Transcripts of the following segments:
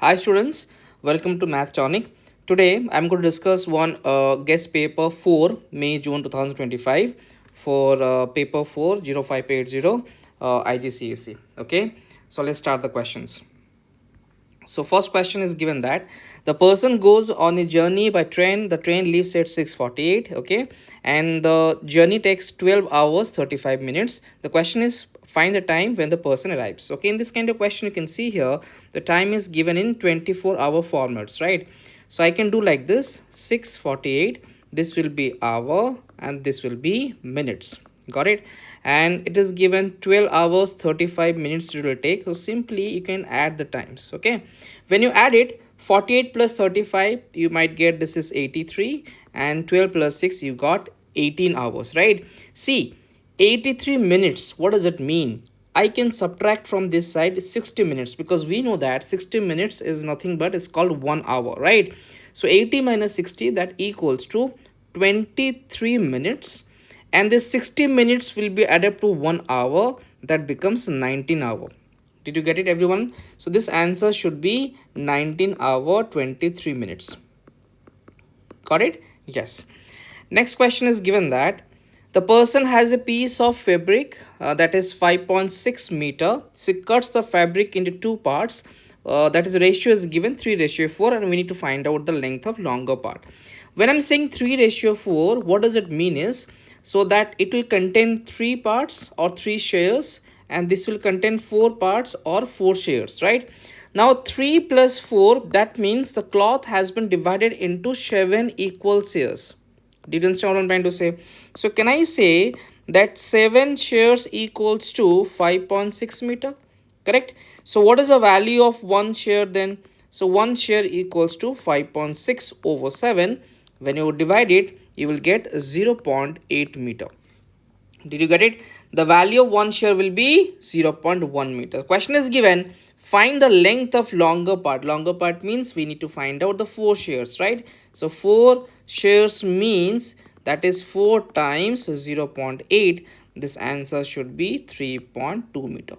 Hi students, welcome to Math Tonic. Today I'm going to discuss one guest paper 4 May June 2025 for paper 4 0580 IGCSE. Okay, so let's start the questions. So first question is given that the person goes on a journey by train. The train leaves at 6:48. Okay, and the journey takes 12 hours 35 minutes. The question is find the time when the person arrives. Okay, in this kind of question you can see here the time is given in 24-hour formats, right? So I can do like this: 6:48. This will be hour and this will be minutes. Got it? And it is given 12 hours 35 minutes it will take. So simply you can add the times. Okay, when you add it, 48 plus 35 you might get this is 83, and 12 plus 6 you got 18 hours, right? See, 83 minutes, what does it mean? I can subtract from this side 60 minutes, because we know that 60 minutes is nothing but it's called 1 hour, right? So 80 minus 60, that equals to 23 minutes, and this 60 minutes will be added to 1 hour, that becomes 19 hour. Did you get it, everyone? So this answer should be 19 hour 23 minutes. Got it? Yes. Next question is given that the person has a piece of fabric that is 5.6 meter. So he cuts the fabric into two parts. That is ratio is given 3:4, and we need to find out the length of longer part. When I'm saying 3:4, what does it mean is, so that it will contain 3 parts or 3 shares, and this will contain 4 parts or 4 shares, right? Now 3 plus 4, that means the cloth has been divided into 7 equal shares. Did you understand what I'm trying to say? So can I say that 7 shares equals to 5.6 meter? Correct. So what is the value of one share then? So one share equals to 5.6 over 7. When you divide it, you will get 0.8 meter. Did you get it? The value of one share will be 0.1 meter. Question is given, find the length of longer part. Longer part means we need to find out the 4 shares, right? So 4 shares means that is 4 times 0.8. This answer should be 3.2 meter.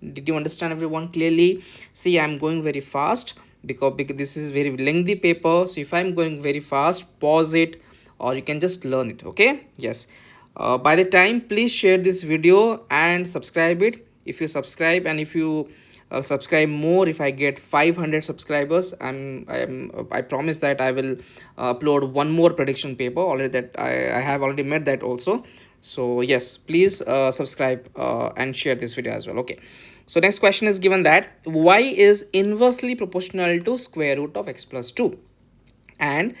Did you understand, everyone, clearly? See, I'm going very fast because this is very lengthy paper. So if I'm going very fast, pause it, or you can just learn it. Okay, yes. By the time, please share this video and subscribe it. If you subscribe, and if you subscribe more, if I get 500 subscribers, I promise that I will upload one more prediction paper already, that I have already made that also. So yes, please subscribe and share this video as well. Okay, so next question is given that y is inversely proportional to square root of x plus 2, and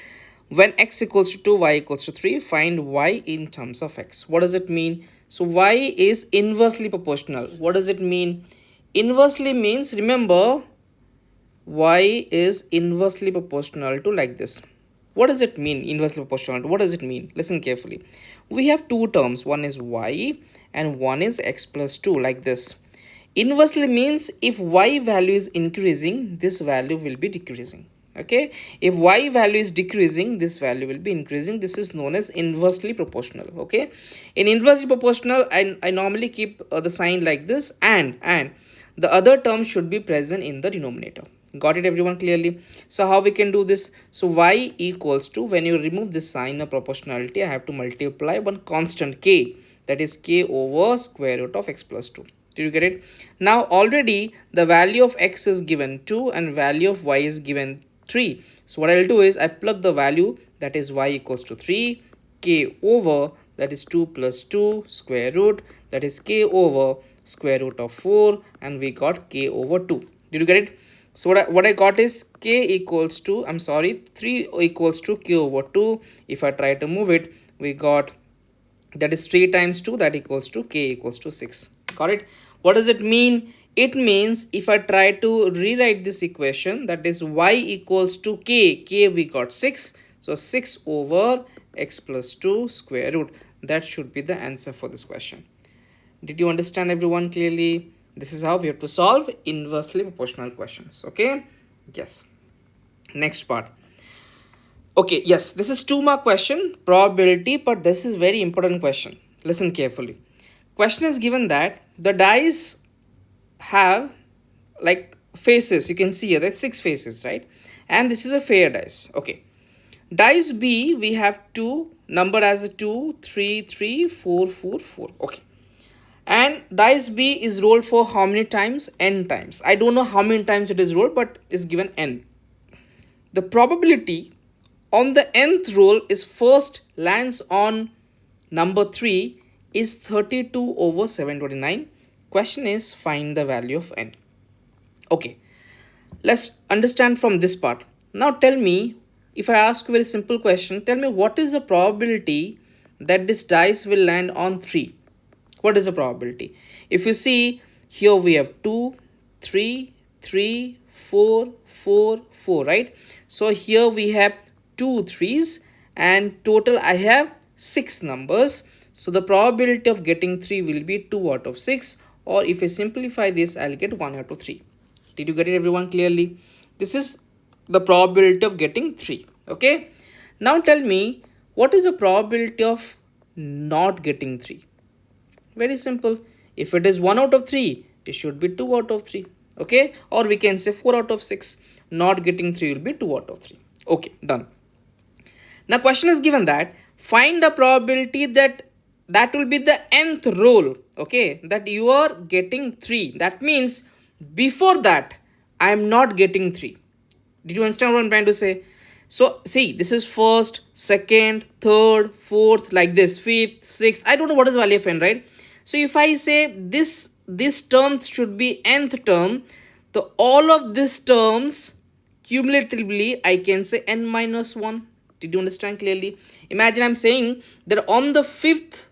when x equals to 2, y equals to 3, find y in terms of x. What does it mean? So y is inversely proportional. What does it mean? Inversely means, remember, y is inversely proportional to like this. What does it mean, inversely proportional to? What does it mean? Listen carefully. We have two terms. One is y and one is x plus 2, like this. Inversely means if y value is increasing, this value will be decreasing. Okay, if y value is decreasing, this value will be increasing. This is known as inversely proportional. Okay, in inversely proportional, I normally keep the sign like this, and the other term should be present in the denominator. Got it, everyone, clearly? So how we can do this? So y equals to, when you remove this sign of proportionality, I have to multiply one constant k, that is k over square root of x plus 2. Did you get it? Now already the value of x is given 2 and value of y is given 3. So what I will do is I plug the value, that is y equals to 3, k over, that is 2 plus 2 square root, that is k over square root of 4, and we got k over 2. Did you get it? So what I got is k equals to, 3 equals to k over 2. If I try to move it, we got, that is 3 times 2, that equals to k equals to 6. Got it? What does it mean? It means if I try to rewrite this equation, that is y equals to k we got 6. So 6 over x plus 2 square root. That should be the answer for this question. Did you understand, everyone, clearly? This is how we have to solve inversely proportional questions. Okay, yes. Next part. Okay, yes, this is 2-mark question, probability, but this is very important question. Listen carefully. Question is given that the dice have like faces. You can see here that's 6 faces, right? And this is a fair dice. Okay, dice B we have 2 number as a 2 3 3 4 4 4. Okay, and dice B is rolled for how many times? N times. I don't know how many times it is rolled, but it's given N. The probability on the nth roll is first lands on number 3 is 32 over 729. Question is find the value of n. Okay, let's understand from this part. Now tell me, if I ask you a very simple question, tell me what is the probability that this dice will land on 3? What is the probability? If you see here, we have 2 3 3 4 4 4, right? So here we have 2 3s and total I have 6 numbers. So the probability of getting 3 will be 2 out of 6, or if I simplify this, I'll get 1 out of 3. Did you get it, everyone, clearly? This is the probability of getting 3. Okay, now tell me what is the probability of not getting 3? Very simple. If it is 1 out of 3, it should be 2 out of 3. Okay, or we can say 4 out of 6. Not getting 3 will be 2 out of 3. Okay, done. Now question is given that find the probability that will be the nth roll. Okay, that you are getting 3. That means before that I am not getting 3. Did you understand what I'm trying to say? So see, this is first, second, third, fourth, like this, fifth, sixth. I don't know what is value of n, right? So if I say this term should be nth term, the all of these terms cumulatively I can say n minus 1. Did you understand clearly? Imagine I'm saying that on the 5th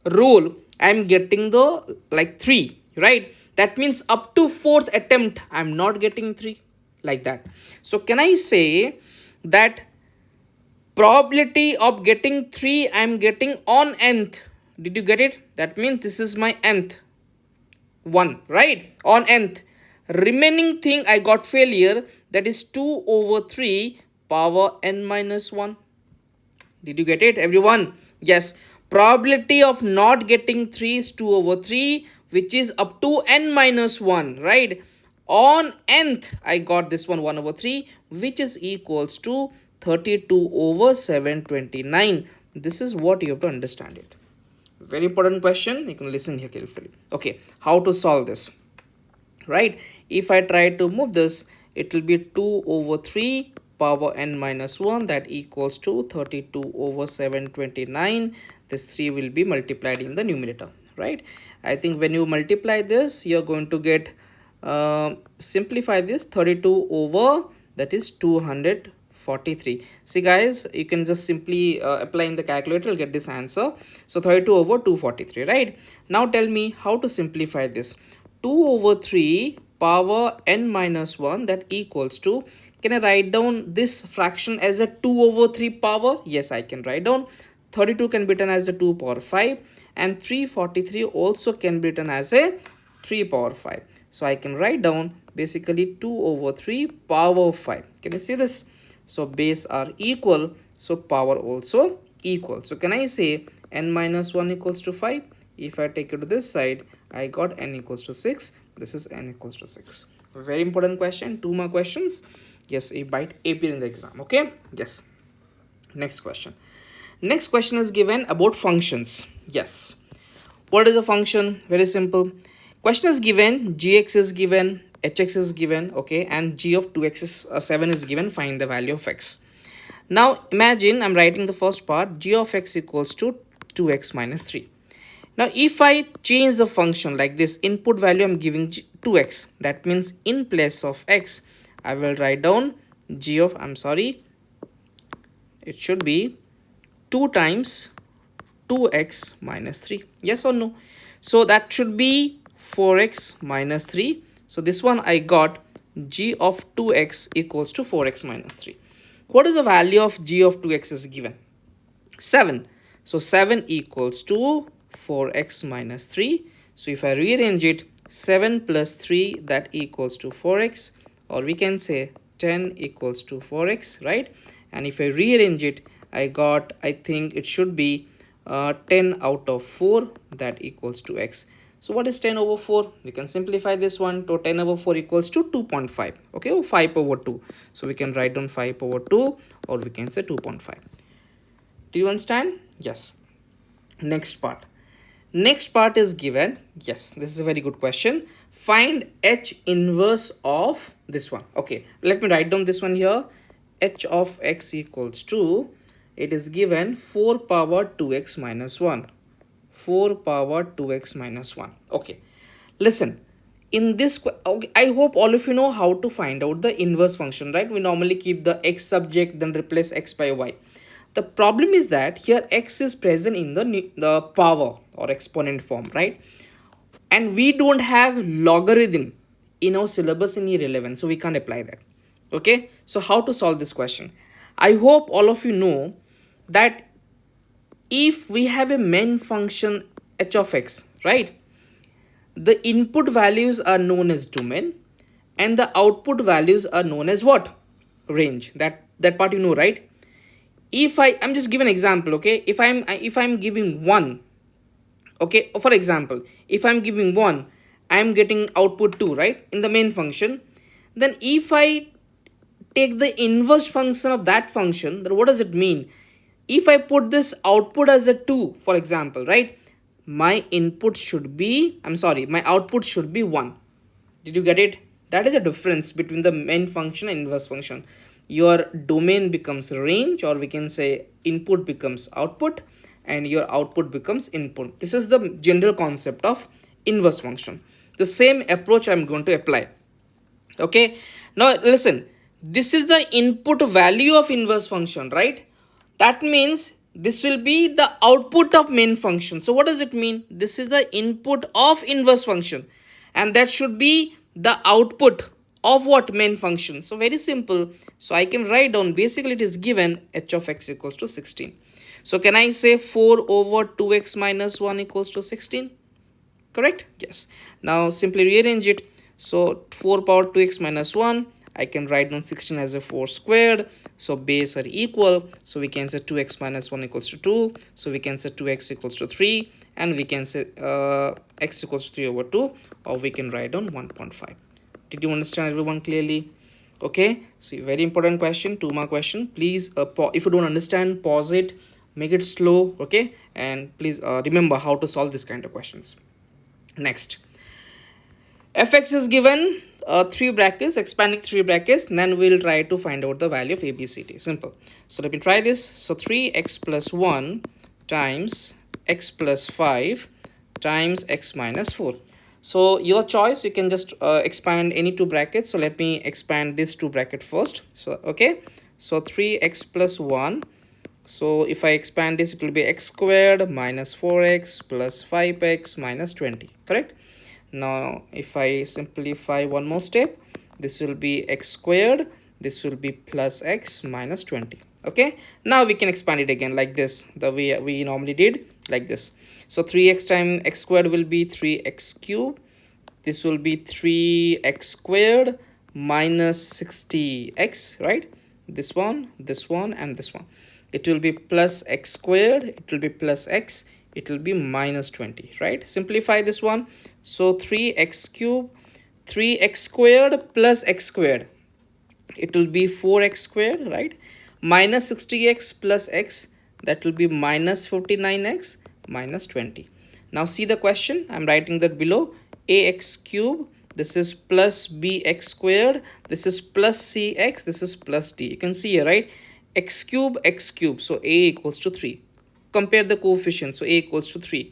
roll I'm getting the like 3, right? That means up to 4th attempt I'm not getting 3, like that. So can I say that probability of getting 3 I'm getting on nth? Did you get it? That means this is my nth one, right? On nth. Remaining thing I got failure, that is 2 over 3 power n minus 1. Did you get it, everyone? Yes. Probability of not getting 3 is 2 over 3, which is up to n minus 1, right? On nth, I got this one 1 over 3, which is equals to 32 over 729. This is what you have to understand it. Very important question. You can listen here carefully. Okay, how to solve this, right? If I try to move this, it will be 2 over 3 power n minus 1, that equals to 32 over 729. This 3 will be multiplied in the numerator, right? I think when you multiply this, you're going to get simplify this, 32 over, that is 243. See guys, you can just simply apply in the calculator, you'll get this answer. So 32 over 243, right? Now tell me how to simplify this. 2 over 3 power n minus 1, that equals to, can I write down this fraction as a 2 over 3 power? Yes, I can write down. 32 can be written as a 2 power 5, and 343 also can be written as a 3 power 5. So I can write down basically 2 over 3 power 5. Can you see this? So base are equal, so power also equal. So can I say n minus 1 equals to 5? If I take it to this side, I got n equals to 6. This is n equals to 6. Very important question. 2 more questions. Yes, a bite appear in the exam. Okay. Yes. Next question. Next question is given about functions. Yes. What is a function? Very simple. Question is given, gx is given, hx is given, okay, and g of 2x is 7 is given. Find the value of x. Now imagine I'm writing the first part, g of x equals to 2x minus 3. Now if I change the function like this, input value I'm giving 2x, that means in place of x I will write down g of, it should be 2 times 2x minus 3. Yes or no? So that should be 4x minus 3. So this one I got g of 2x equals to 4x minus 3. What is the value of g of 2x is given? 7. So 7 equals to 4x minus 3. So if I rearrange it, 7 plus 3, that equals to 4x, or we can say 10 equals to 4x, right? And if I rearrange it, I think it should be 10 out of 4, that equals to x. So what is 10 over 4? We can simplify this one. So 10 over 4 equals to 2.5. Okay, or 5 over 2. So we can write down 5 over 2, or we can say 2.5. Do you understand? Yes. Next part. Next part is given. Yes, this is a very good question. Find h inverse of this one. Okay, let me write down this one here. H of x equals to, it is given 4 power 2x minus 1. 4 power 2x minus 1. Okay, listen. In this, okay, I hope all of you know how to find out the inverse function, right? We normally keep the x subject, then replace x by y. The problem is that here x is present in the power or exponent form, right? And we don't have logarithm in our syllabus in year 11, so we can't apply that. Okay, so how to solve this question? I hope all of you know that if we have a main function h of x, right, the input values are known as domain and the output values are known as what? Range. That part you know, right? If I'm just giving an example, okay, if I'm giving 1, okay, for example, if I'm giving 1, I'm getting output 2, right, in the main function. Then if I take the inverse function of that function, then what does it mean? If I put this output as a 2, for example, right, my input should be, my output should be 1. Did you get it? That is a difference between the main function and inverse function. Your domain becomes range, or we can say input becomes output, and your output becomes input. This is the general concept of inverse function. The same approach I'm going to apply. Okay, now listen, this is the input value of inverse function, right? That means this will be the output of main function. So what does it mean? This is the input of inverse function, and that should be the output of what? Main function. So very simple. So I can write down, basically it is given h of x equals to 16. So can I say 4 over 2x minus 1 equals to 16? Correct? Yes. Now simply rearrange it. So 4 power 2x minus 1, I can write down 16 as a 4 squared. So base are equal. So we can say 2x minus 1 equals to 2. So we can say 2x equals to 3. And we can say x equals to 3 over 2. Or we can write down 1.5. Did you understand everyone clearly? Okay. So very important question, 2-mark question. Please, if you don't understand, pause it. Make it slow. Okay. And please remember how to solve this kind of questions. Next. fx is given 3 brackets, expanding 3 brackets, and then we'll try to find out the value of abcd. Simple. So let me try this. So 3x plus 1 times x plus 5 times x minus 4. So your choice, you can just expand any 2 brackets. So let me expand this 2 bracket first. So okay, so 3x plus 1. So if I expand this, it will be x squared minus 4x plus 5x minus 20. Correct? Now if I simplify one more step, this will be x squared, this will be plus x minus 20. Okay, now we can expand it again like this, the way we normally did, like this. So 3x times x squared will be 3x cubed. This will be 3x squared minus 60x, right? This one, and this one. It will be plus x squared, it will be plus x, it will be minus 20, right? Simplify this one. So 3x cubed, 3x squared plus x squared, it will be 4x squared, right? Minus 60x plus x, that will be minus 59x minus 20. Now see the question, I'm writing that below. Ax cubed, this is plus bx squared, this is plus cx, this is plus d. You can see here, right? X cubed, so a equals to 3. Compare the coefficients. So a equals to 3.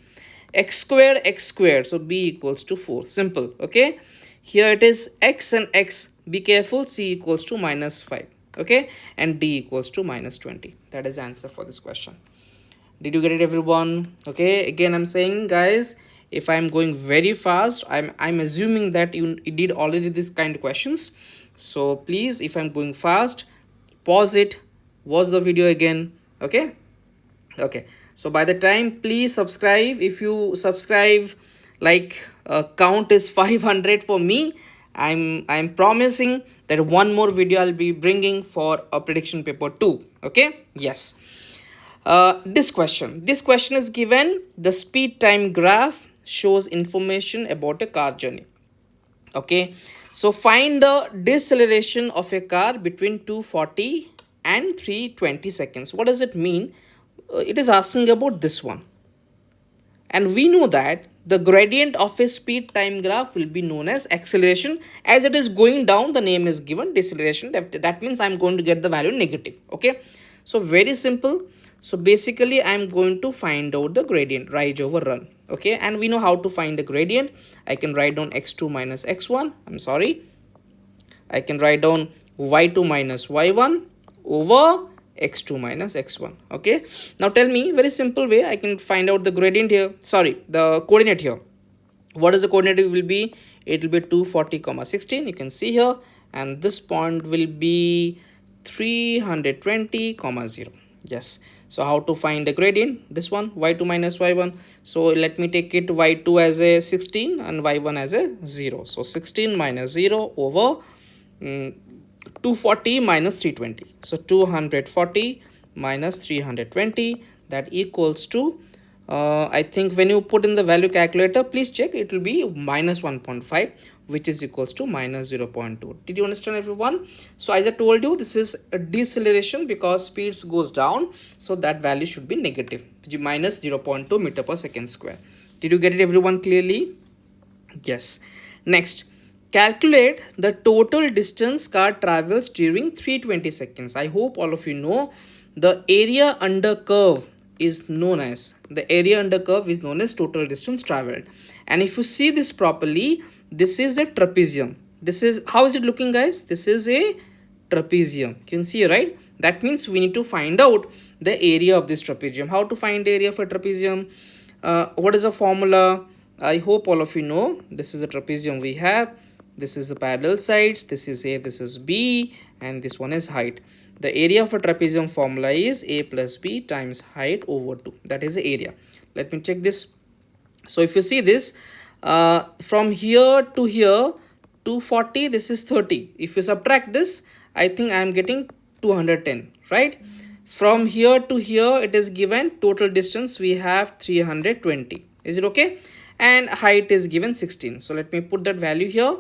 X squared, so b equals to 4. Simple. Okay, here it is x and x. Be careful. C equals to minus 5. Okay, and d equals to minus 20. That is the answer for this question. Did you get it, everyone? Okay, again I'm saying, guys, if I'm going very fast, I'm assuming that you did already this kind of questions. So please, if I'm going fast, pause it, watch the video again. Okay, so by the time, please subscribe. If you subscribe, like count is 500 for me, I'm promising that one more video I'll be bringing for a prediction paper 2. Okay, yes. This question is given the speed time graph shows information about a car journey. Okay, so find the deceleration of a car between 240 and 320 seconds. What does it mean? It is asking about this one, and we know that the gradient of a speed time graph will be known as acceleration. As it is going down, the name is given deceleration. That means I'm going to get the value negative. Okay, so very simple. So basically I'm going to find out the gradient, rise over run. Okay, and we know how to find the gradient. I can write down x2 minus x1. I'm sorry, I can write down y2 minus y1 over x2 minus x1. Okay, now tell me, very simple way I can find out the gradient here, sorry, the coordinate here. What is the coordinate will be? It will be 240 comma 16, you can see here, and this point will be 320 comma 0. Yes, so how to find the gradient? This one, y2 minus y1. So let me take it y2 as a 16 and y1 as a 0. So 16 minus 0 over 240 minus 320. So 240 minus 320, that equals to I think when you put in the value calculator, please check, it will be minus 1.5, which is equals to minus 0.2. Did you understand, everyone? So as I told you, this is a deceleration because speeds goes down, so that value should be negative, minus 0.2 meter per second square. Did you get it, everyone, clearly? Yes. Next, calculate the total distance car travels during 320 seconds. I hope all of you know the area under curve is known as total distance traveled. And if you see this properly, this is a trapezium. This is, how is it looking, guys? This is a trapezium. You can see, right? That means we need to find out the area of this trapezium. How to find the area for trapezium? What is the formula? I hope all of you know. This is a trapezium we have. This is the parallel sides. This is A, this is B, and this one is height. The area of a trapezium formula is A plus B times height over 2. That is the area. Let me check this. So if you see this, from here to here, 240, this is 30. If you subtract this, I think I am getting 210, right? From here to here, it is given total distance we have 320. Is it okay? And height is given 16. So let me put that value here.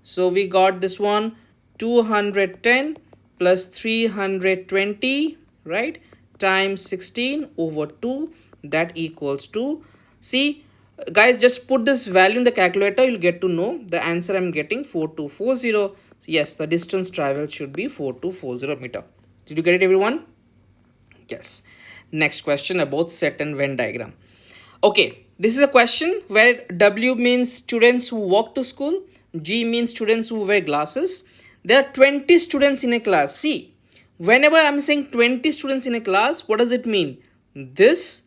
So we got this one, 210 plus 320, right, times 16 over 2, that equals to, see guys, just put this value in the calculator, you'll get to know the answer. I'm getting 4240. So yes, the distance traveled should be 4240 meter. Did you get it, everyone? Yes. Next question about set and Venn diagram. Okay, this is a question where W means students who walk to school, G means students who wear glasses. There are 20 students in a class. See, whenever I'm saying 20 students in a class, what does it mean? This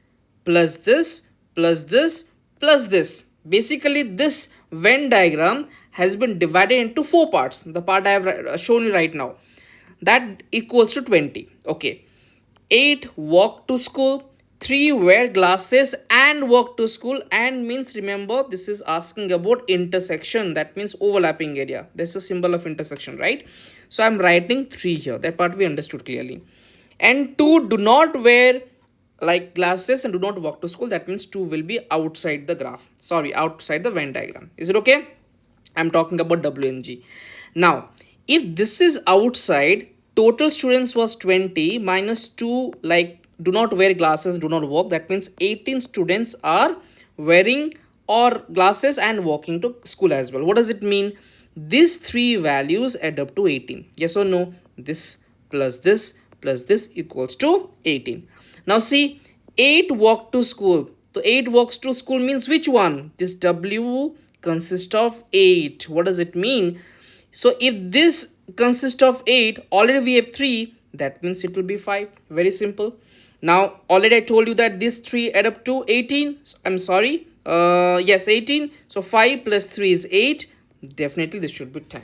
plus this plus this plus this. Basically, this Venn diagram has been divided into 4 parts. The part I have shown you right now, that equals to 20. Okay, 8 walk to school, 3 wear glasses and walk to school, and means, remember, this is asking about intersection. That means overlapping area. There's a symbol of intersection, right? So I'm writing 3 here. That part we understood clearly. And 2 do not wear like glasses and do not walk to school. That means 2 will be outside the graph. Sorry, outside the Venn diagram. Is it okay? I'm talking about W and G. Now, if this is outside, total students was 20 minus 2 like do not wear glasses, do not walk. That means 18 students are wearing or glasses and walking to school as well. What does it mean? These 3 values add up to 18. Yes or no? This plus this equals to 18. Now see, 8 walk to school. So 8 walks to school means which one? This W consists of 8. What does it mean? So if this consists of 8, already we have 3. That means it will be 5. Very simple. Now, already I told you that these 3 add up to 18. I'm sorry. Yes, 18. So 5 plus 3 is 8. Definitely this should be 10.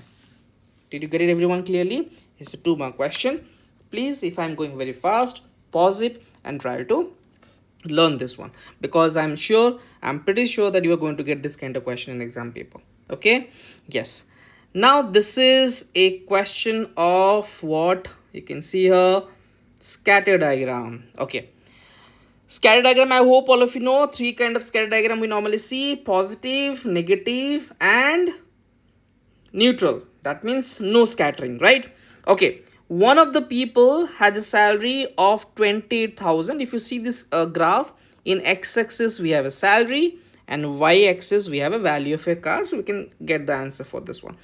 Did you get it, everyone, clearly? It's a 2-mark question. Please, if I'm going very fast, pause it and try to learn this one. Because I'm pretty sure that you are going to get this kind of question in exam paper. Okay? Yes. Now, this is a question of what? You can see here, scatter diagram. Okay, Scatter diagram, I hope all of you know three kind of scatter diagram we normally see: positive, negative, and neutral. That means no scattering, right? Okay, one of the people had a salary of 28,000. If you see this graph, in x-axis we have a salary and y-axis we have a value of a car, so we can get the answer for this one.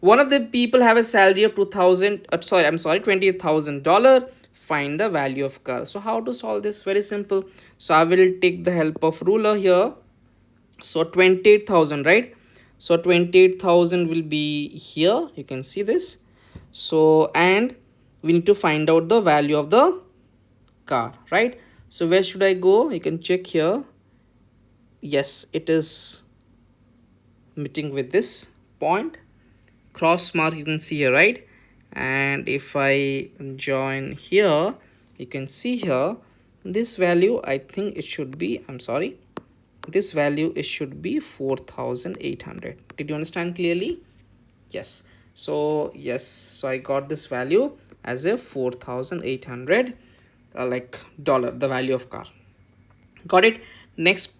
One of the people have a salary of 2,000, $28,000. Find the value of car. So how to solve this? Very simple. So I will take the help of ruler here. So 28,000, right? So 28,000 will be here. You can see this. So, and we need to find out the value of the car, right? So where should I go? You can check here. Yes, it is meeting with this point. Cross mark you can see here, right? And if I join here, you can see here this value, I think it should be, I'm sorry, this value it should be 4,800. Did you understand clearly? Yes. So yes, so I got this value as a 4,800 like dollar, the value of car. Got it? Next,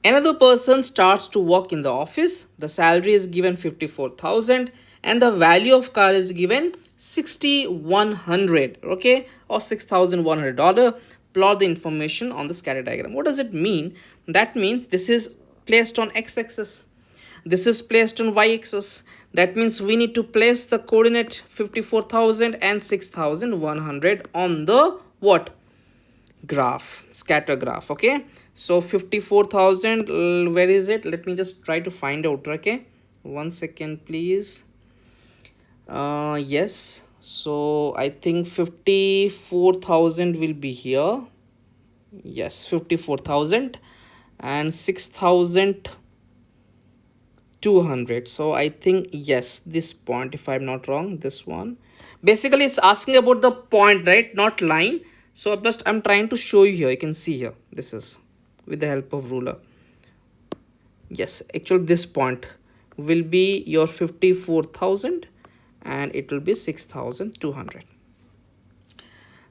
another person starts to work in the office. The salary is given 54,000 and the value of car is given 6,100, okay, or $6,100. Plot the information on the scatter diagram. What does it mean? That means this is placed on x-axis, this is placed on y-axis. That means we need to place the coordinate 54,000 and 6,100 on the what? Graph, scatter graph. Okay, so 54,000, where is it? Let me just try to find out. Okay, 1 second please. Yes, so I think 54,000 will be here. Yes, 54,000 and 6,200. So I think yes, this point, if I'm not wrong, this one. Basically it's asking about the point, right, not line. So just I'm trying to show you here. You can see here, this is with the help of ruler. Yes, actually this point will be your 54,000 and it will be 6,200.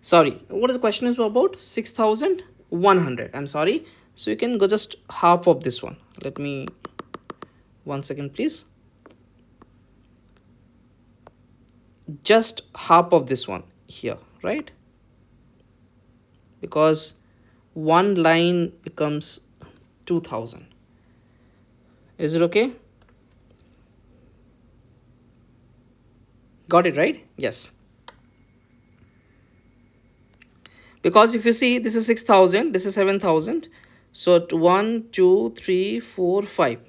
Sorry, what is the question is about? 6,100. I'm sorry. So you can go just half of this one. Let me 1 second please. Just half of this one here, right? Because one line becomes 2,000. Is it okay? Got it, right? Yes. Because if you see, this is 6,000, this is 7,000. So 1, 2, 3, 4, 5,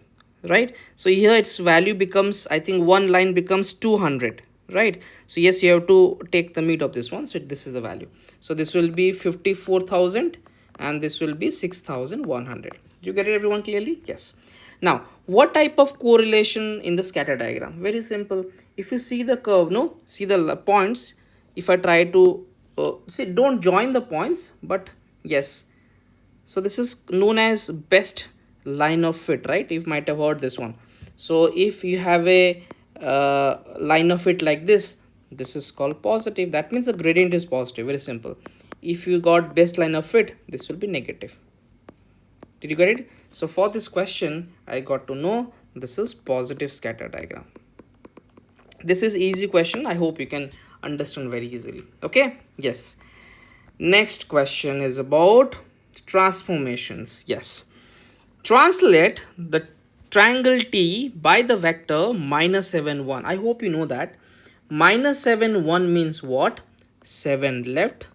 right? So here its value becomes, I think one line becomes 200, right? So yes, you have to take the meat of this one. So this is the value. So this will be 54,000 and this will be 6,100. Did you get it, everyone, clearly? Yes. Now, what type of correlation in the scatter diagram? Very simple. If you see the curve, no, see the points. If I try to see, don't join the points, but yes. So this is known as best line of fit, right? You might have heard this one. So if you have a line of fit like this is called positive. That means the gradient is positive. Very simple. If you got best line of fit, this will be negative. Did you get it? So for this question, I got to know this is positive scatter diagram. This is easy question. I hope you can understand very easily. Okay. Yes. Next question is about transformations. Yes. Translate the triangle T by the vector minus 7, 1. I hope you know that. Minus 7, 1 means what? 7 left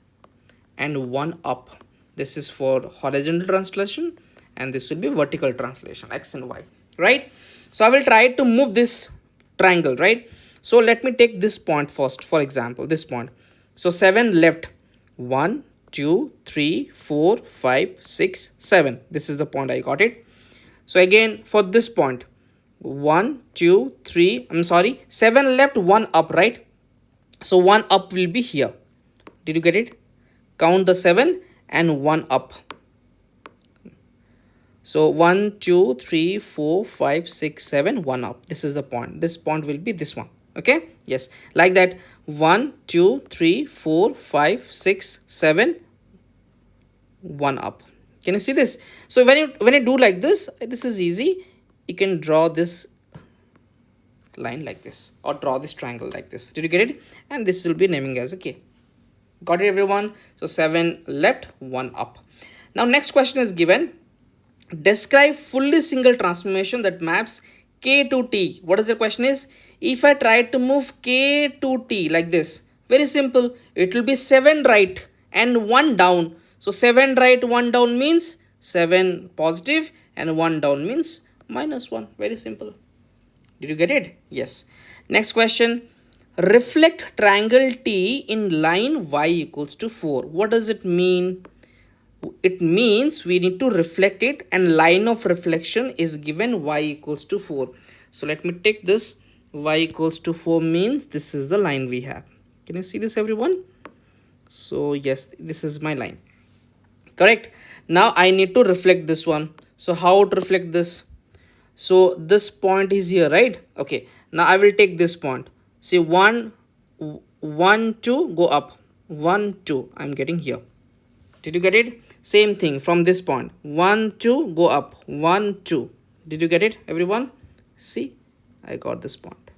and 1 up. This is for horizontal translation and this will be vertical translation, x and y, right? So I will try to move this triangle, right? So let me take this point first, for example, this point. So 7 left, 1, 2, 3, 4, 5, 6, 7. This is the point, I got it. So again, for this point, 1, 2, 3, I'm sorry, 7 left, 1 up, right? So 1 up will be here. Did you get it? Count the 7 and 1 up. So 1, 2, 3, 4, 5, 6, 7, 1 up. This is the point. This point will be this one. Okay. Yes. Like that. 1, 2, 3, 4, 5, 6, 7, 1 up. Can you see this? So when you do like this is easy. You can draw this line like this or draw this triangle like this. Did you get it? And this will be naming as a k. Got it, everyone? So 7 left, 1 up. Now next question is given. Describe fully single transformation that maps k to t. What is the question is? If I try to move k to t like this, very simple. It will be 7 right and 1 down. So 7 right, 1 down means 7 positive and 1 down means -1. Very simple. Did you get it? Yes. Next question. Reflect triangle T in line y equals to 4. What does it mean? It means we need to reflect it, and line of reflection is given y equals to 4. So let me take this. Y equals to 4 means this is the line we have. Can you see this, everyone? So yes, this is my line. Correct. Now I need to reflect this one. So how to reflect this? So this point is here, right? Okay. Now I will take this point. See, 1, 1, 2, go up. 1, 2. I'm getting here. Did you get it? Same thing from this point. 1, 2, go up. 1, 2. Did you get it, everyone? See, I got this point.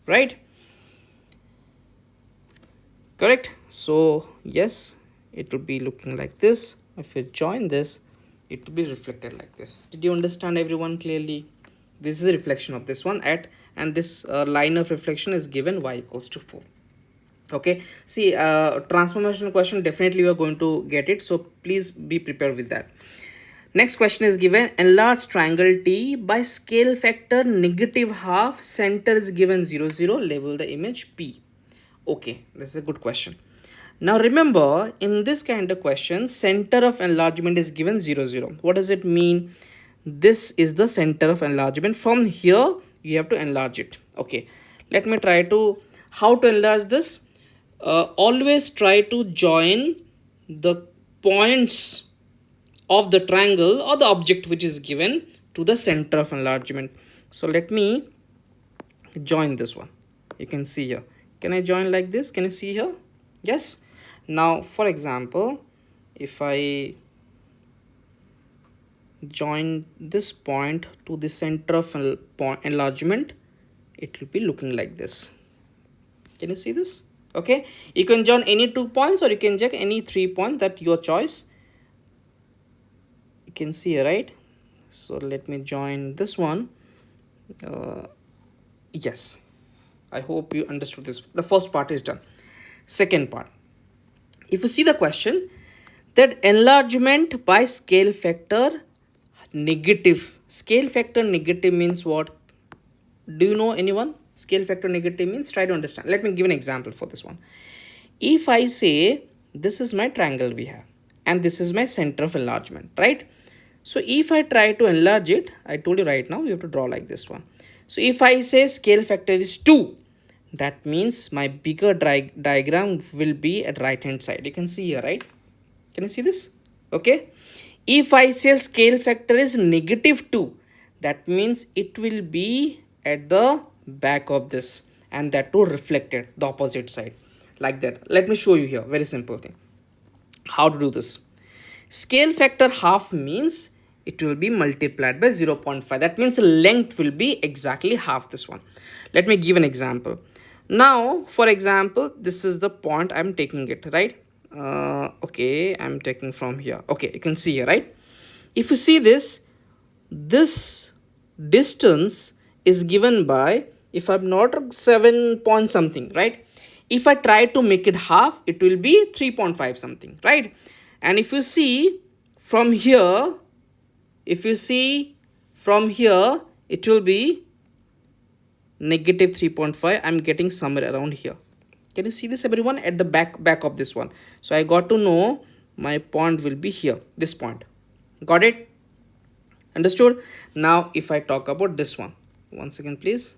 Right? Correct? So, yes, it will be looking like this. If you join this, it will be reflected like this. Did you understand, everyone, clearly? This is a reflection of this one and this line of reflection is given y equals to 4. Okay, see, transformational question, definitely you are going to get it, so please be prepared with that. Next question is given. Enlarge triangle T by scale factor -half. Center is given 0, 0. Label the image P. Okay, this is a good question. Now remember, in this kind of question, center of enlargement is given 0, 0. What does it mean? This is the center of enlargement. From here you have to enlarge it. Okay, let me try to how to enlarge this. Always try to join the points of the triangle or the object which is given to the center of enlargement. So let me join this one. You can see here. Can I join like this? Can you see here? Yes. Now for example, if I join this point to the center of enlargement, it will be looking like this. Can you see this? Okay, you can join any 2 points or you can check any 3 points, that your choice. You can see, right? So let me join this one. Yes, I hope you understood this. The first part is done. Second part, if you see the question, that enlargement by scale factor negative. Scale factor negative means what? Do you know anyone? Scale factor negative means, try to understand. Let me give an example for this one. If I say this is my triangle we have and this is my center of enlargement, right? So if I try to enlarge it, I told you right now you have to draw like this one. So if I say scale factor is 2, that means my bigger diagram will be at right hand side. You can see here, right? Can you see this? Okay. If I say scale factor is -2, that means it will be at the back of this, and that too reflected the opposite side like that. Let me show you here. Very simple thing. How to do this? Scale factor half means it will be multiplied by 0.5. That means the length will be exactly half this one. Let me give an example. Now, for example, this is the point I'm taking it, right? Okay, I'm taking from here. Okay, you can see here, right? If you see this distance is given by, if I'm not 7 point something, right? If I try to make it half, it will be 3.5 something, right? And if you see from here, it will be -3.5. I'm getting somewhere around here. Can you see this, everyone? At the back of this one. So I got to know my point will be here, this point. Got it? Understood? Now if I talk about this one, once again please,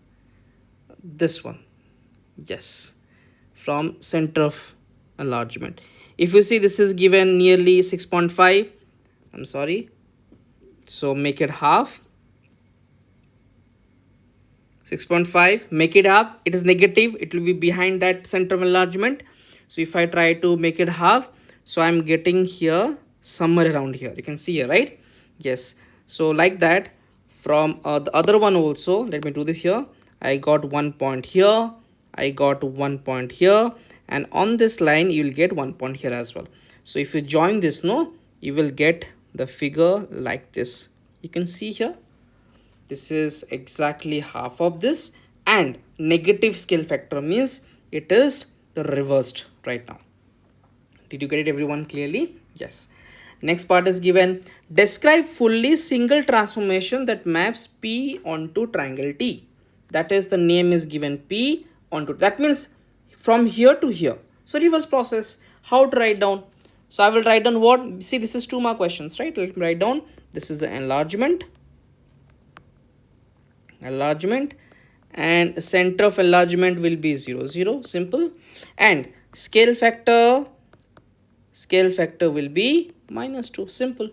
this one, yes, from center of enlargement. If you see, this is given nearly 6.5. I'm sorry, so make it half. 6.5, make it half. It is negative, it will be behind that center of enlargement. So if I try to make it half, so I'm getting here somewhere around here. You can see here, right? Yes. So like that, from the other one also, let me do this here. I got 1 point here, I got 1 point here, and on this line you will get 1 point here as well. So if you join this, no, you will get the figure like this. You can see here, this is exactly half of this, and negative scale factor means it is the reversed right now. Did you get it, everyone, clearly? Yes. Next part is given, describe fully single transformation that maps P onto triangle T. That is, the name is given P onto, that means from here to here. So reverse process, how to write down? So I will write down what, see, this is 2 mark questions, right? Let me write down, this is the enlargement, and center of enlargement will be 0, 0, simple, and scale factor will be -2, simple.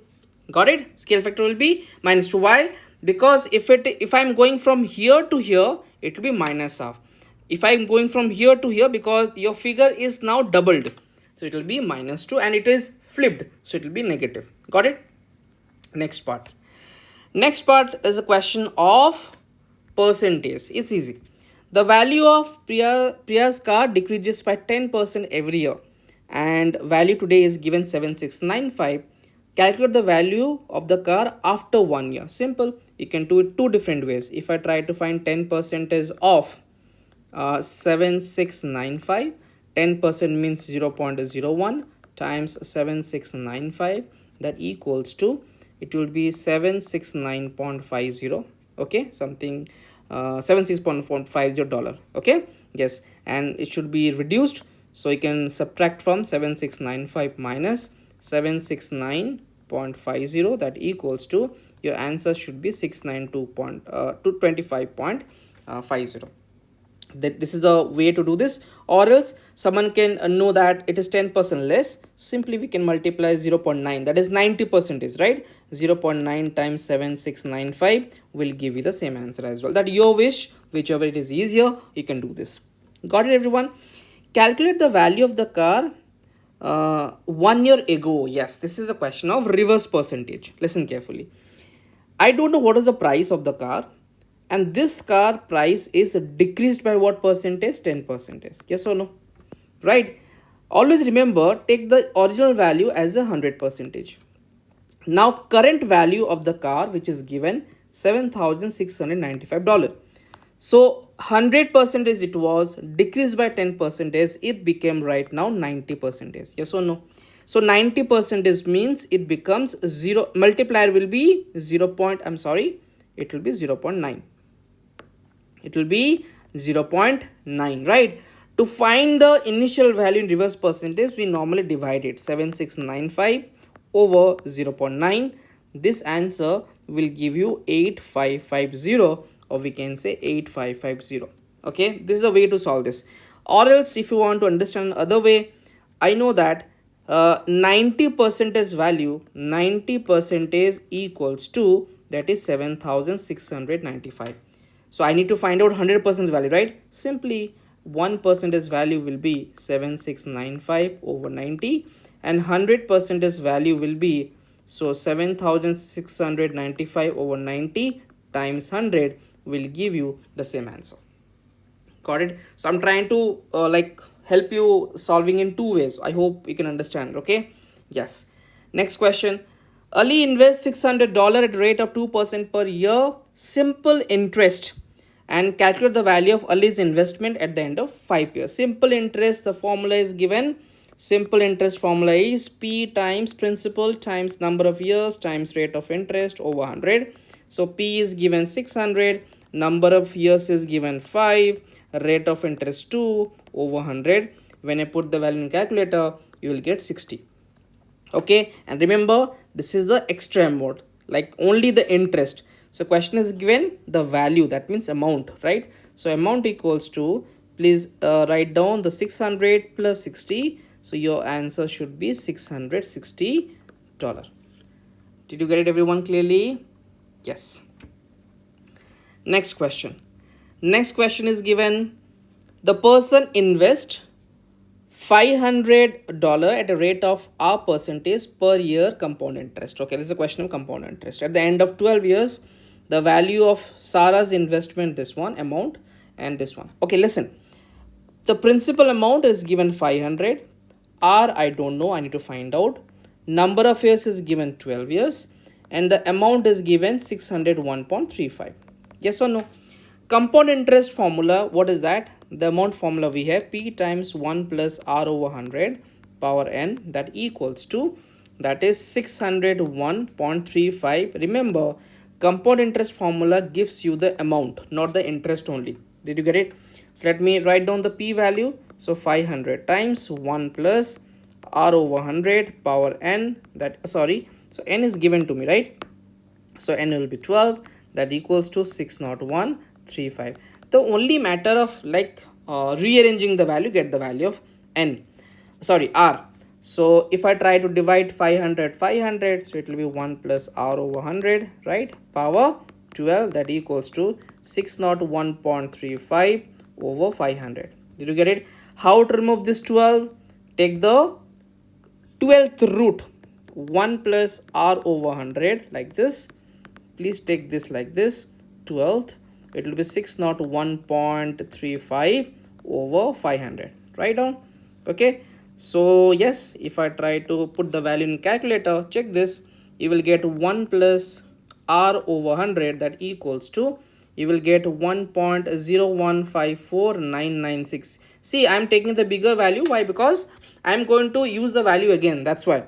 Got it? Scale factor will be -2. Why? Because if I'm going from here to here, it will be -half. If I'm going from here to here, because your figure is now doubled, so it will be -2, and it is flipped, so it will be negative. Got it? Next part is a question of percentage. It's easy. The value of Priya's car decreases by 10% every year, and value today is given 7695. Calculate the value of the car after 1 year. Simple. You can do it 2 different ways. If I try to find 10% of 7695, 10% means 0.01 times 7695, that equals to, it will be 769.50. okay, something $76.50. okay, yes, and it should be reduced, so you can subtract from 7695 minus 769.50, that equals to, your answer should be 692.225.50. that this is the way to do this, or else someone can know that it is 10% less. Simply we can multiply 0.9, that is 90%, right? 0.9 times 7695 will give you the same answer as well. That your wish, whichever it is easier, you can do this. Got it, everyone? Calculate the value of the car 1 year ago. Yes, this is a question of reverse percentage. Listen carefully. I don't know what is the price of the car, and this car price is decreased by what percentage? 10%. Yes or no? Right? Always remember, take the original value as 100%. Now current value of the car, which is given $7,695. So 100% it was, decreased by 10%, it became right now 90%. Yes or no? So 90% means it becomes 0, multiplier will be 0. It will be 0.9. It will be 0.9, right? To find the initial value in reverse percentage, we normally divide it, 7695 over 0.9. This answer will give you 8550, or we can say 8550. Okay, this is a way to solve this. Or else, if you want to understand other way, I know that 90% value, 90% equals to, that is 7695. So I need to find out 100% value, right? Simply 1% value will be 7695 over 90, and 100% value will be, so 7695 over 90 times 100 will give you the same answer. Got it? So I'm trying to help you solving in 2 ways. I hope you can understand. Okay, yes. Next question. Ali invests $600 at a rate of 2% per year, simple interest, and calculate the value of Ali's investment at the end of 5 years. Simple interest, the formula is given. Simple interest formula is P times principal times number of years times rate of interest over 100. So P is given 600, number of years is given 5, rate of interest 2 over 100. When I put the value in calculator, you will get 60. Okay, and remember, this is the extreme mode, like only the interest. So question is given the value, that means amount, right? So amount equals to, please write down the 600 plus 60. So your answer should be $660. Did you get it, everyone, clearly? Yes. Next question. Next question is given, the person invests $500 at a rate of R percentage per year compound interest. Okay, this is a question of compound interest. At the end of 12 years, the value of Sarah's investment, this one amount and this one. Okay, listen. The principal amount is given 500. R, I don't know, I need to find out. Number of years is given 12 years. And the amount is given 601.35. Yes or no? Compound interest formula, what is that? The amount formula we have P times 1 plus R over 100 power n, that equals to, that is 601.35. Remember, compound interest formula gives you the amount, not the interest only. Did you get it? So let me write down the P value. So 500 times 1 plus R over 100 power n, that sorry, so n is given to me, right? So n will be 12, that equals to 601.35. The only matter of like rearranging the value, get the value of n, sorry, R. So if I try to divide 500, so it will be 1 plus R over 100, right? Power 12, that equals to 601.35 over 500. Did you get it? How to remove this 12? Take the 12th root, 1 plus R over 100, like this. Please take this like this, 12th. It will be 601.35 over 500. Write down. Okay. So yes, if I try to put the value in calculator, check this. You will get 1 plus R over 100, that equals to, you will get 1.0154996. See, I am taking the bigger value. Why? Because I am going to use the value again. That's why.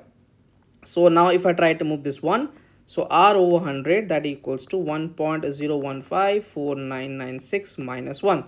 So now if I try to move this 1, so R over 100, that equals to 1.0154996 minus 1.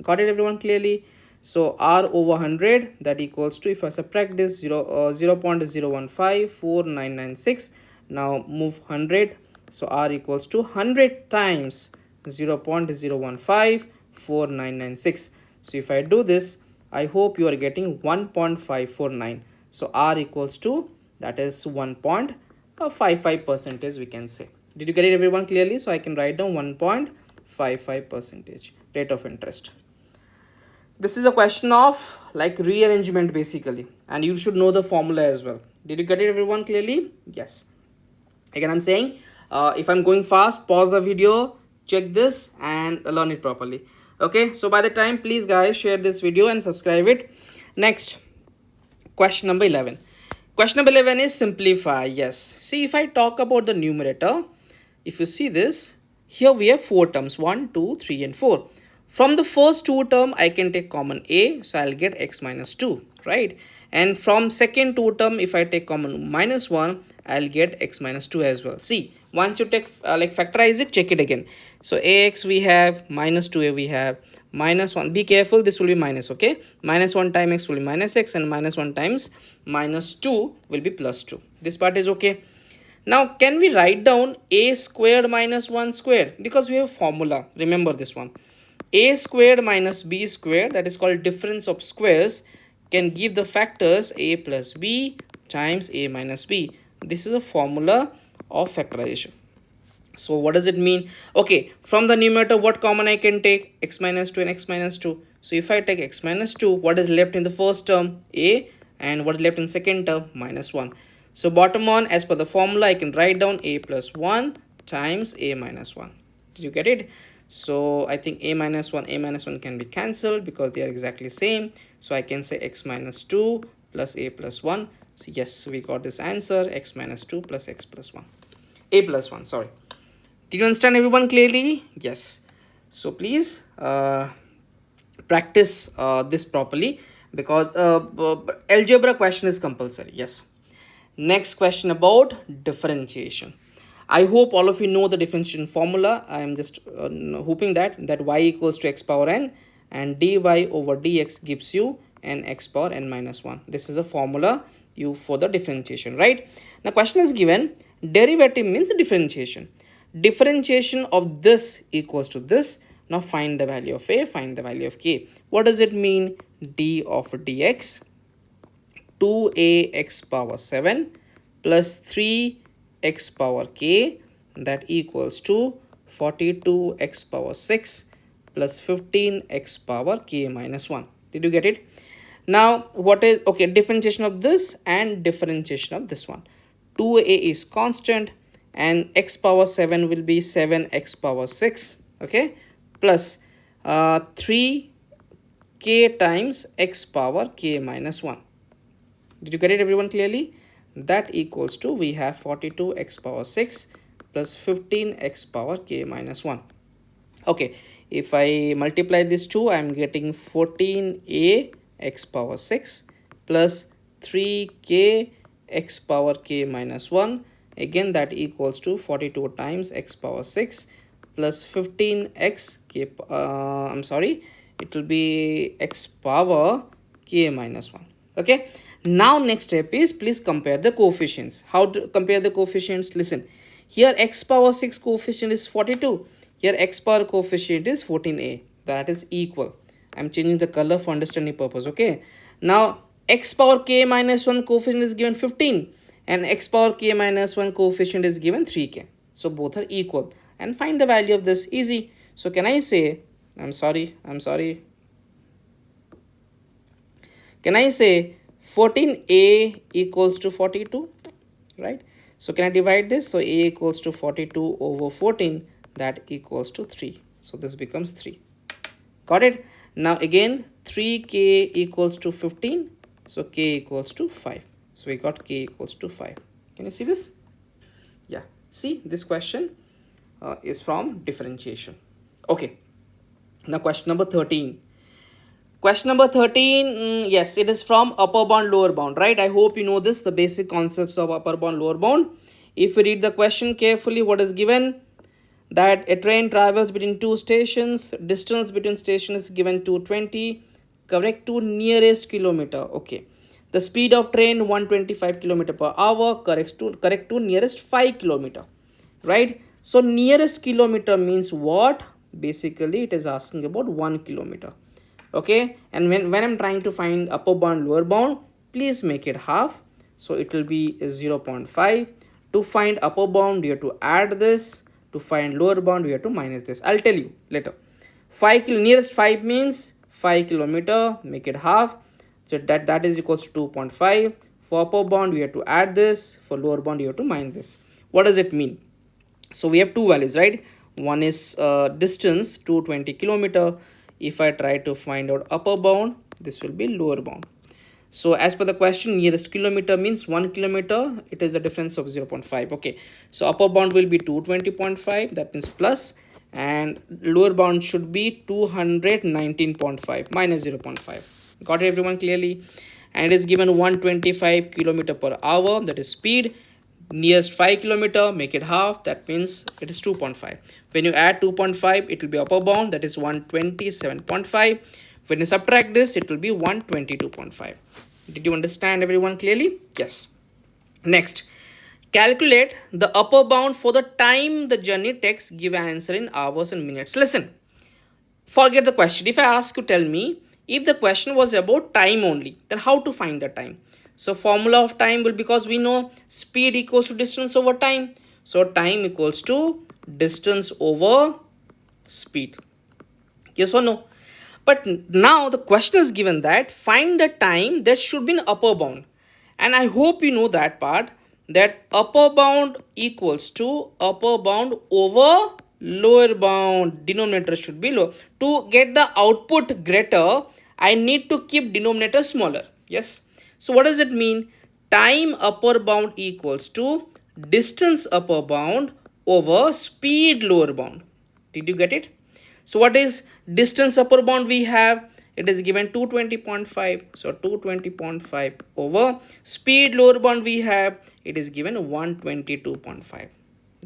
Got it, everyone, clearly? So R over 100, that equals to, if I subtract this, 0.0154996. Now move 100. So R equals to 100 times 0.0154996. So if I do this, I hope you are getting 1.549. So R equals to, that is 1.55 percentage, we can say. Did you get it, everyone, clearly? So I can write down 1.55 percentage rate of interest. This is a question of like rearrangement basically, and you should know the formula as well. Did you get it, everyone, clearly? Yes. Again, I'm saying if I'm going fast, pause the video, check this and learn it properly. Okay, so by the time, please guys, share this video and subscribe it. Next, question number 11. Question number 11 is simplify. Yes. See, if I talk about the numerator, if you see this, here we have 4 terms, 1, 2, 3 and 4. From the first 2 term, I can take common a, so I'll get x minus 2, right? And from second 2 term, if I take common minus 1, I'll get x minus 2 as well. See, once you take like factorize it, check it again. So ax we have, minus 2a we have, minus 1. Be careful, this will be minus, okay? Minus 1 times x will be minus x, and minus 1 times minus 2 will be plus 2. This part is okay. Now, can we write down a squared minus 1 squared? Because we have formula. Remember this one. A squared minus b squared, that is called difference of squares, can give the factors a plus b times a minus b. This is a formula of factorization. So what does it mean? Okay, from the numerator, what common I can take? X minus 2 and x minus 2. So if I take x minus 2, what is left in the first term? A. And what is left in second term? Minus 1. So bottom on, as per the formula, I can write down a plus 1 times a minus 1. Did you get it? So I think a minus 1 can be cancelled because they are exactly same. So I can say x minus 2 plus a plus 1. So yes, we got this answer, x minus 2 plus x plus 1. A plus 1, sorry. Did you understand, everyone, clearly? Yes. So please practice this properly, because algebra question is compulsory. Yes. Next question about differentiation. I hope all of you know the differentiation formula. I am just hoping that y equals to x power n and dy over dx gives you an x power n minus 1. This is a formula for the differentiation, right? Now question is given, derivative means differentiation. Differentiation of this equals to this. Now find the value of a, find the value of k. What does it mean? D of dx, 2ax power 7 plus 3x power k, that equals to 42x power 6 plus 15x power k minus 1. Did you get it? Now what is, okay, differentiation of this and differentiation of this one. 2a is constant and x power 7 will be 7x power 6, okay, plus 3k times x power k minus 1. Did you get it everyone clearly? That equals to, we have 42x power 6 plus 15x power k minus 1. Okay, if I multiply these two, I am getting 14a x power 6 plus 3k x power k minus 1. Again, that equals to 42 times x power 6 plus 15x k, I'm sorry, it will be x power k minus 1. Okay, now next step is, please compare the coefficients. How to compare the coefficients? Listen, here x power 6 coefficient is 42. Here x power coefficient is 14a. That is equal. I'm changing the color for understanding purpose. Okay. Now x power k minus 1 coefficient is given 15 and x power k minus 1 coefficient is given 3k. So both are equal. And find the value of this, easy. So can I say, I'm sorry. Can I say 14a equals to 42, right? So can I divide this? So a equals to 42 over 14, that equals to 3. So this becomes 3. Got it? Now again 3k equals to 15. So k equals to 5. So we got k equals to 5. Can you see this? Yeah. See, this question is from differentiation. Okay. Now question number 13. Question number 13, yes, it is from upper bound, lower bound, right? I hope you know this, the basic concepts of upper bound, lower bound. If you read the question carefully, what is given? That a train travels between two stations, distance between stations is given 220, correct to nearest kilometer. Okay, the speed of train 125 kilometer per hour, correct to nearest 5 kilometer, right? So nearest kilometer means what? Basically it is asking about 1 kilometer. Okay, and when I'm trying to find upper bound, lower bound, please make it half. So it will be 0.5. To find upper bound, you have to add this. To find lower bound, we have to minus this. I'll tell you later. Nearest 5 means 5 kilometer, make it half. So that is equals to 2.5. For upper bound, we have to add this. For lower bound, you have to minus this. What does it mean? So we have two values, right? One is distance, 220 kilometer. If I try to find out upper bound, this will be lower bound. So as per the question, nearest kilometer means 1 kilometer. It is a difference of 0.5. Okay. So upper bound will be 220.5. That means plus. And lower bound should be 219.5 minus 0.5. Got it everyone clearly? And it is given 125 kilometer per hour. That is speed. Nearest 5 kilometer, make it half. That means it is 2.5. When you add 2.5, it will be upper bound. That is 127.5. When you subtract this, it will be 122.5. Did you understand everyone clearly? Yes. Next, calculate the upper bound for the time the journey takes. Give an answer in hours and minutes. Listen, forget the question. If I ask you, tell me, if the question was about time only, then how to find the time? So formula of time will, because we know speed equals to distance over time. So time equals to distance over speed. Yes or no? But now the question is given that find the time, that should be an upper bound. And I hope you know that part, that upper bound equals to upper bound over lower bound. Denominator should be low. To get the output greater, I need to keep denominator smaller. Yes. So what does it mean? Time upper bound equals to distance upper bound over speed lower bound. Did you get it? So what is distance upper bound we have? It is given 220.5. So 220.5 over speed lower bound we have. It is given 122.5.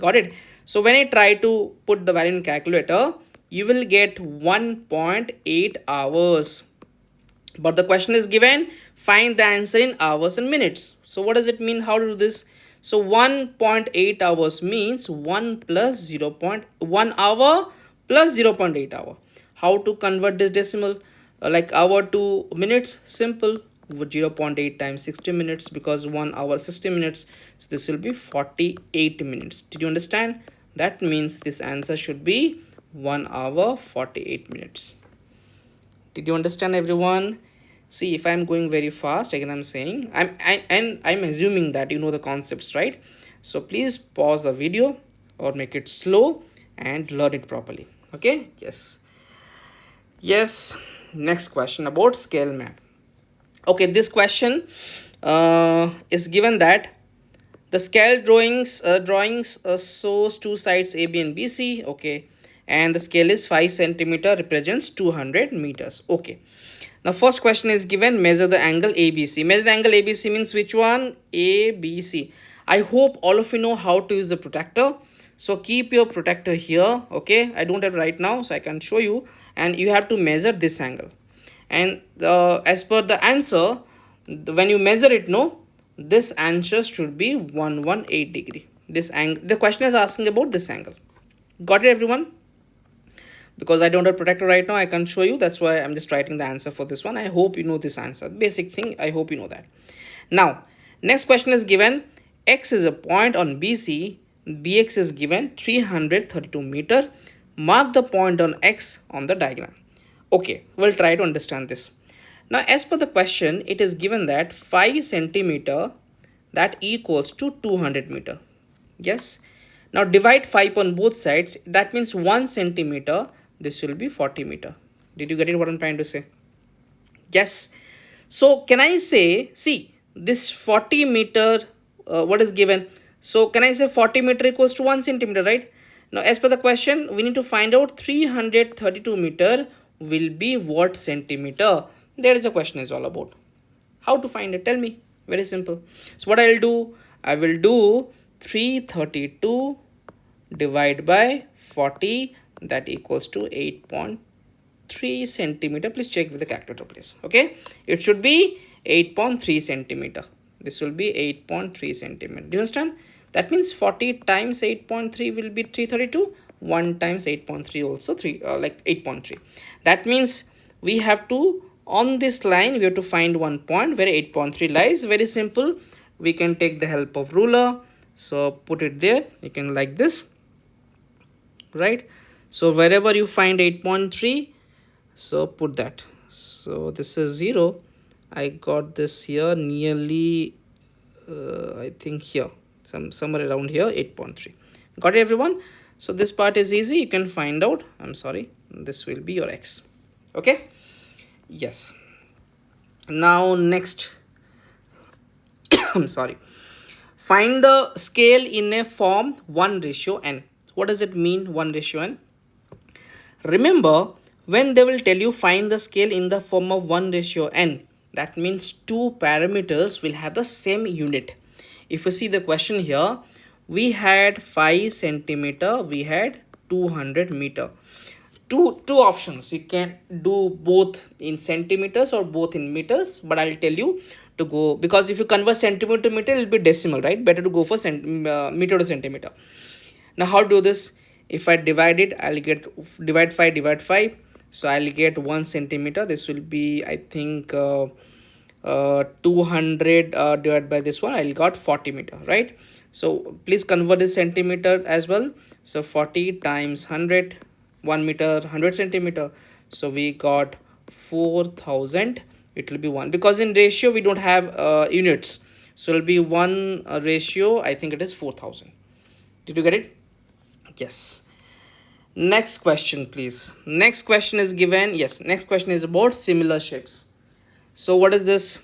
Got it? So when I try to put the value in calculator, you will get 1.8 hours. But the question is given, find the answer in hours and minutes. So what does it mean? How to do this? So 1.8 hours means 1 plus 0.1 hour plus 0.8 hour. How to convert this decimal? Like hour to minutes? Simple. 0.8 times 60 minutes, because 1 hour 60 minutes. So this will be 48 minutes. Did you understand? That means this answer should be 1 hour 48 minutes. Did you understand everyone? See, if I'm going very fast, again I'm saying, I'm assuming that you know the concepts, right? So please pause the video or make it slow and learn it properly. Okay, yes. Next question about scale map. Okay, this question is given that the scale drawings shows two sides AB and BC. Okay, and the scale is 5 centimeter, represents 200 meters. Okay, now first question is given, measure the angle ABC. Measure the angle ABC means which one? ABC. I hope all of you know how to use the protractor. So keep your protractor here. Okay, I don't have right now, so I can show you, and you have to measure this angle. And as per the answer, when you measure it, no, this answer should be 118 degree. This angle, the question is asking about this angle. Got it, everyone? Because I don't have protector right now, I can't show you. That's why I'm just writing the answer for this one. I hope you know this answer. Basic thing, I hope you know that. Now, next question is given, X is a point on BC. BX is given 332 meter. Mark the point on X on the diagram. Okay, we'll try to understand this. Now, as per the question, it is given that 5 centimeter, that equals to 200 meter. Yes. Now, divide 5 on both sides. That means 1 centimeter. This will be 40 meter. Did you get it what I'm trying to say? Yes. So, can I say, see, this 40 meter, what is given? So, can I say 40 meter equals to 1 centimeter, right? Now, as per the question, we need to find out 332 meter will be what centimeter? There is a question is all about. How to find it? Tell me. Very simple. So, what I'll do? I will do 332 divided by 40, that equals to 8.3 centimeter. Please check with the calculator, please. Okay, it should be 8.3 centimeter. This will be 8.3 centimeter. Do you understand? That means 40 times 8.3 will be 332. 1 times 8.3 also 8.3. That means we have to, on this line, we have to find one point where 8.3 lies. Very simple. We can take the help of ruler. So put it there. You can like this, right? So wherever you find 8.3, so put that. So this is 0. I got this here nearly, I think here, somewhere around here, 8.3. Got it, everyone? So this part is easy. You can find out. I'm sorry. This will be your X. Okay. Yes. Now next. I'm sorry. Find the scale in a form 1:n. What does it mean, 1:n? Remember, when they will tell you find the scale in the form of 1:n, that means two parameters will have the same unit. If you see the question here, we had 5 centimeter, we had 200 meter. Two options. You can do both in centimeters or both in meters, but I'll tell you to go, because if you convert centimeter to meter, it will be decimal, right? Better to go for meter to centimeter. Now, how to do this? If I divide it, I'll get divide 5. So I'll get 1 centimeter. This will be, I think, 200 divided by this one. I'll got 40 meter, right? So please convert this centimeter as well. So 40 times 100, 1 meter, 100 centimeter. So we got 4,000. It will be 1, because in ratio we don't have units. So it will be 1 ratio. I think it is 4,000. Did you get it? Yes. Next question, please. Next question is given. Yes, next question is about similar shapes. So what is this?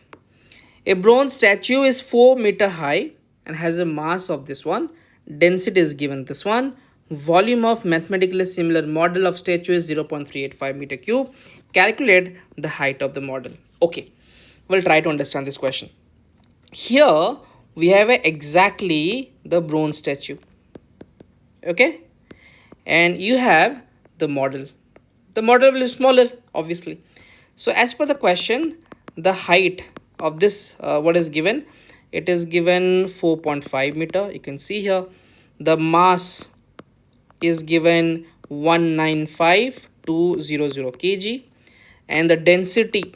A bronze statue is 4 meter high and has a mass of this one. Density is given this one. Volume of mathematically similar model of statue is 0.385 meter cube. Calculate the height of the model. Okay, we'll try to understand this question. Here we have exactly the bronze statue. Okay, and you have the model. The model will be smaller, obviously. So as per the question, the height of this, what is given? It is given 4.5 meter. You can see here. The mass is given 195,200 kg, and the density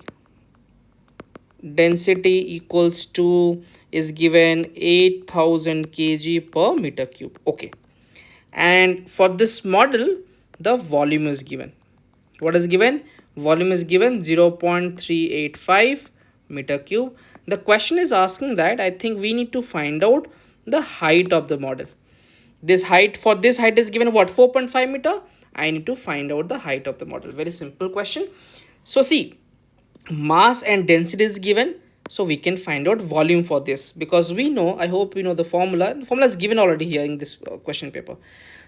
equals to is given 8,000 kg per meter cube. Okay, and for this model, the volume is given. What is given? Volume is given 0.385 meter cube. The question is asking that I think we need to find out the height of the model. This height, for this height is given what, 4.5 meter. I need to find out the height of the model. Very simple question. So see, mass and density is given, so we can find out volume for this, because we know, I hope you know the formula. The formula is given already here in this question paper.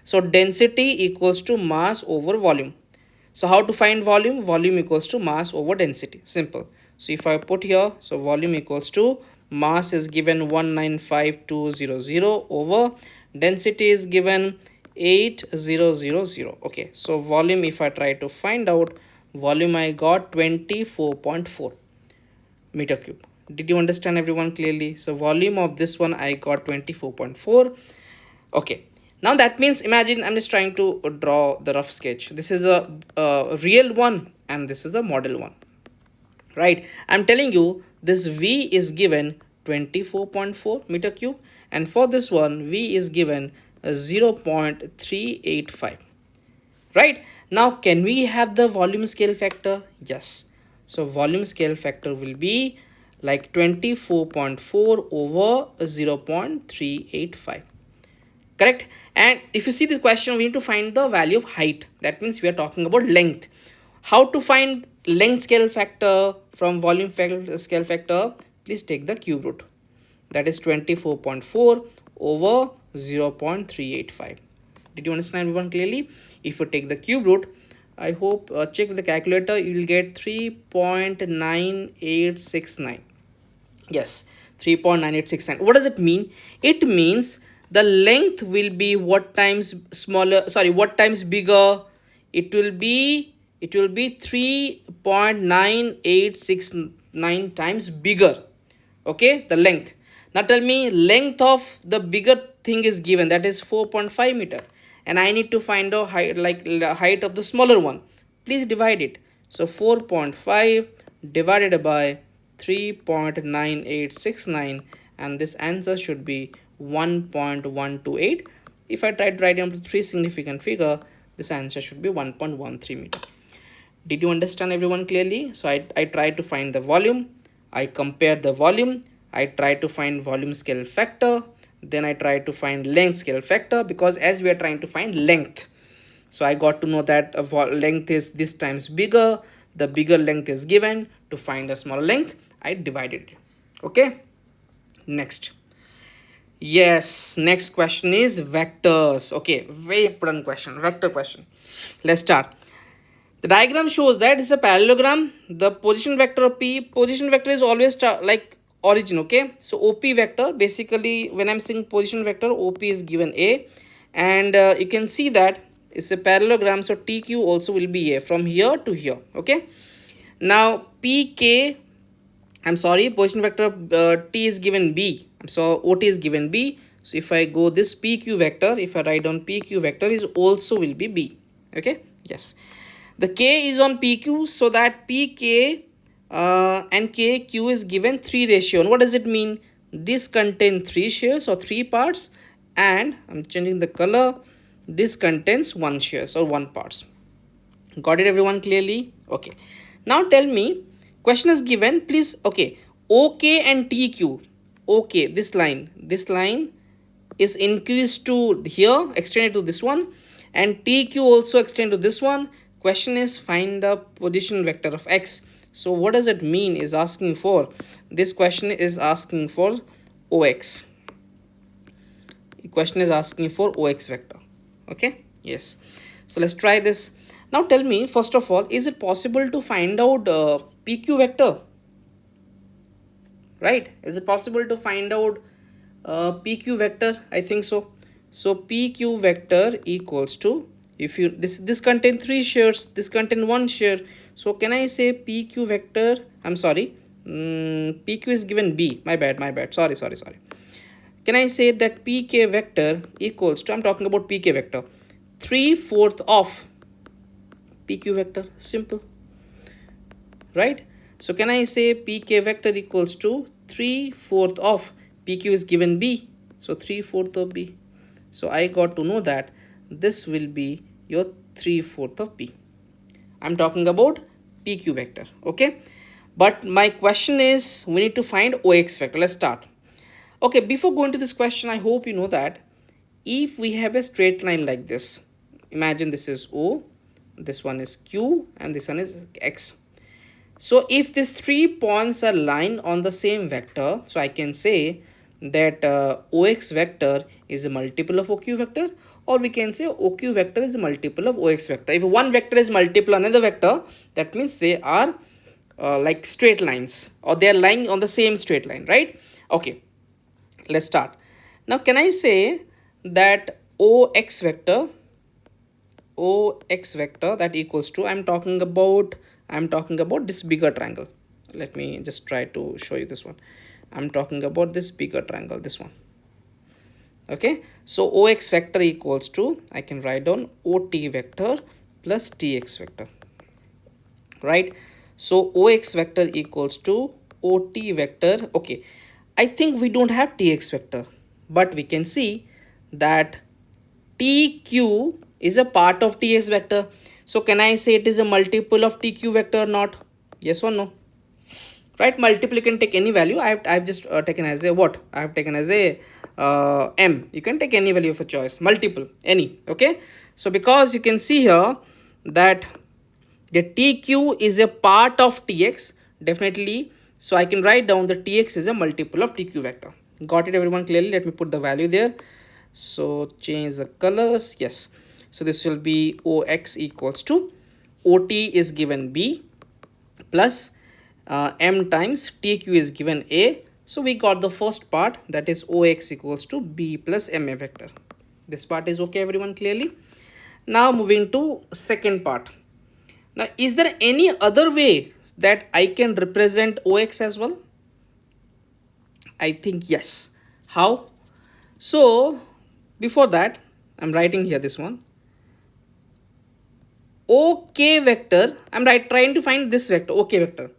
So density equals to mass over volume. So how to find volume? Volume equals to mass over density. Simple. So if I put here, so volume equals to mass is given 195200 over density is given 8000. Okay, so volume, if I try to find out volume, I got 24.4 meter cube. Did you understand everyone clearly? So volume of this one I got 24.4. Okay, now that means, imagine I'm just trying to draw the rough sketch. This is a real one and this is the model one, right? I'm telling you this V is given 24.4 meter cube, and for this one V is given 0.385. Right? Now can we have the volume scale factor? Yes. So volume scale factor will be like 24.4 over 0.385. Correct? And if you see this question, we need to find the value of height. That means we are talking about length. How to find length scale factor from volume scale factor? Please take the cube root. That is 24.4 over 0.385. Did you understand everyone clearly? If you take the cube root, I hope, check with the calculator, you will get 3.9869. Yes, 3.9869. What does it mean? It means the length will be what times smaller, sorry, what times bigger? It will be 3.9869 times bigger. Okay, the length. Now tell me, length of the bigger thing is given, that is 4.5 meter, and I need to find the height, like the height of the smaller one. Please divide it. So 4.5 divided by 3.9869, and this answer should be 1.128. If I try to write down to three significant figure, this answer should be 1.13 meter. Did you understand everyone clearly? So I tried to find the volume, I compared the volume, I tried to find volume scale factor, then I tried to find length scale factor, because as we are trying to find length, so I got to know that length is this times bigger, the bigger length is given. To find a smaller length, I divided it. Okay, next. Yes, next question is vectors. Okay, very important question, vector question. Let's start. The diagram shows that it's a parallelogram. The position vector of P, position vector is always like origin. Okay, so OP vector, basically when I'm saying position vector, OP is given A, and you can see that it's a parallelogram, so TQ also will be A from here to here. Okay, now PK, I'm sorry, position vector T is given B, so OT is given B. So if I go this PQ vector, if I write down PQ vector, is also will be B. Okay, yes. The K is on PQ, so that PK and KQ is given 3 ratio. And what does it mean? This contains 3 shares or 3 parts, and I'm changing the color. This contains 1 shares or 1 parts. Got it everyone clearly? Okay. Now tell me, question is given, please. Okay, OK and TQ. OK, this line is increased to here, extended to this one, and TQ also extended to this one. Question is find the position vector of X. So what does it mean is asking for? This question is asking for OX. The question is asking for OX vector. Okay, yes. So let's try this. Now tell me, first of all, is it possible to find out PQ vector? Right? Is it possible to find out PQ vector? I think so. So PQ vector equals to, if you this contain 3 shares, this contain 1 share, so can I say PQ vector, I'm sorry, PQ is given B, my bad, sorry. Can I say that PK vector equals to, I'm talking about PK vector, 3/4 of PQ vector? Simple, right? So can I say PK vector equals to 3/4 of PQ is given B, so 3/4 of B. So I got to know that this will be your 3/4 of P. I'm talking about PQ vector. Okay, but my question is we need to find OX vector. Let's start. Okay, before going to this question, I hope you know that if we have a straight line like this, imagine this is O, this one is Q, and this one is X. So if these 3 points are lying on the same vector, so I can say that OX vector is a multiple of OQ vector, or we can say OQ vector is a multiple of OX vector. If one vector is multiple another vector, that means they are like straight lines, or they are lying on the same straight line, right? Okay, let's start. Now can I say that OX vector that equals to, I'm talking about this bigger triangle. Let me just try to show you this one. I'm talking about this bigger triangle, this one. Okay, so OX vector equals to, I can write down OT vector plus TX vector, right? So OX vector equals to OT vector. Okay, I think we don't have TX vector, but we can see that TQ is a part of TX vector. So can I say it is a multiple of TQ vector or not? Yes or no? Right, multiple you can take any value. I've just taken as a what? I have taken as a M. You can take any value of a choice, multiple, any. Okay, so because you can see here that the TQ is a part of TX, definitely. So I can write down the TX is a multiple of TQ vector. Got it everyone clearly? Let me put the value there. So change the colors. Yes, so this will be OX equals to OT is given B plus M times TQ is given A. So we got the first part, that is OX equals to B plus MA vector. This part is okay everyone clearly? Now moving to second part. Now is there any other way that I can represent OX as well? I think yes. How? So before that, I'm writing here this one. OK vector, I'm trying to find this vector, OK vector.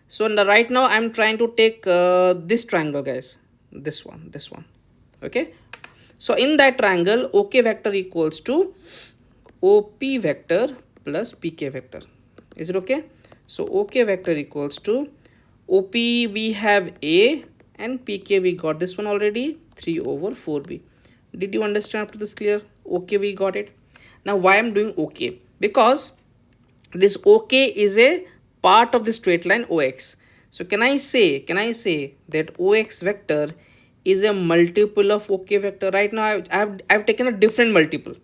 So right now I'm trying to take this triangle, guys, this one. Okay, so in that triangle, OK vector equals to OP vector plus PK vector. Is it okay? So OK vector equals to OP, we have A, and PK we got this one already, 3 over 4B. Did you understand up to this clear? OK, we got it. Now why I'm doing OK? Because this OK is a part of the straight line OX. So can I say that OX vector is a multiple of OK vector? Right now I've taken a different multiple.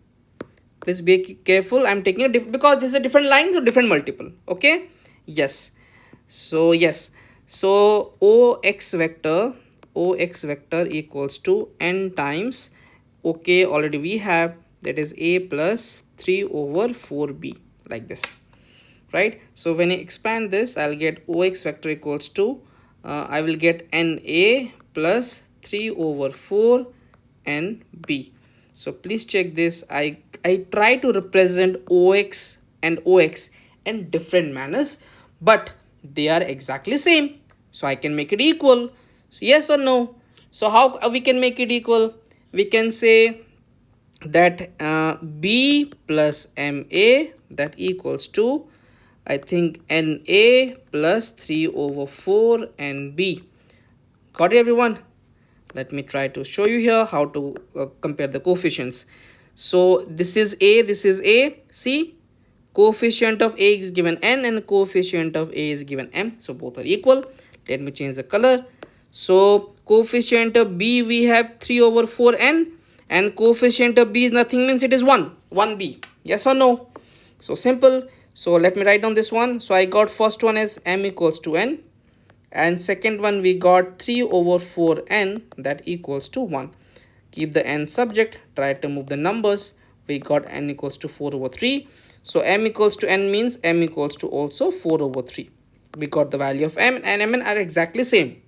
Please be careful. I'm taking a because this is a different line, so different multiple. Okay, yes. So yes, so OX vector equals to n times OK, already we have, that is A plus 3 over 4B, like this, right? So when I expand this, I'll get OX vector equals to I will get NA plus 3 over 4 NB. So please check this. I try to represent OX and OX in different manners, but they are exactly same, so I can make it equal. So yes or no? So how we can make it equal? We can say that B plus MA, that equals to, I think, NA plus 3 over 4 NB. Got it everyone? Let me try to show you here how to compare the coefficients. So this is A. See, coefficient of A is given N and coefficient of A is given M. So both are equal. Let me change the color. So coefficient of B we have 3 over 4 N, and coefficient of B is nothing, means it is 1B. Yes or no? So simple. So let me write down this one. So I got first one as M equals to N, and second one we got 3 over 4 N, that equals to 1. Keep the N subject, try to move the numbers. We got N equals to 4 over 3. So M equals to N means M equals to also 4 over 3. We got the value of M and Mn are exactly same.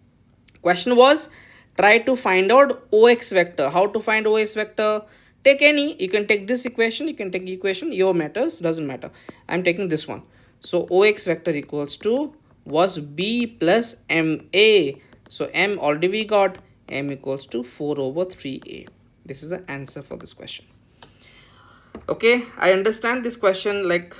Question was, try to find out OX vector. How to find OX vector? Take any. You can take this equation, you can take equation, your matters, doesn't matter. I'm taking this one. So OX vector equals to was B plus MA. So M already we got, M equals to 4 over 3A. This is the answer for this question. Okay, I understand this question like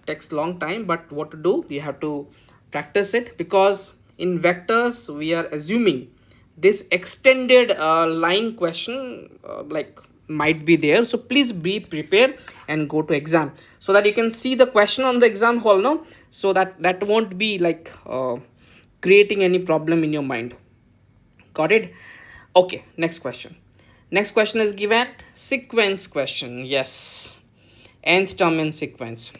takes long time, but what to do, you have to practice it, because in vectors we are assuming this extended line question like might be there. So please be prepared and go to exam so that you can see the question on the exam hall, no, so that won't be like creating any problem in your mind. Got it? Okay, next question. Next question is given sequence question. Yes, nth term in sequence.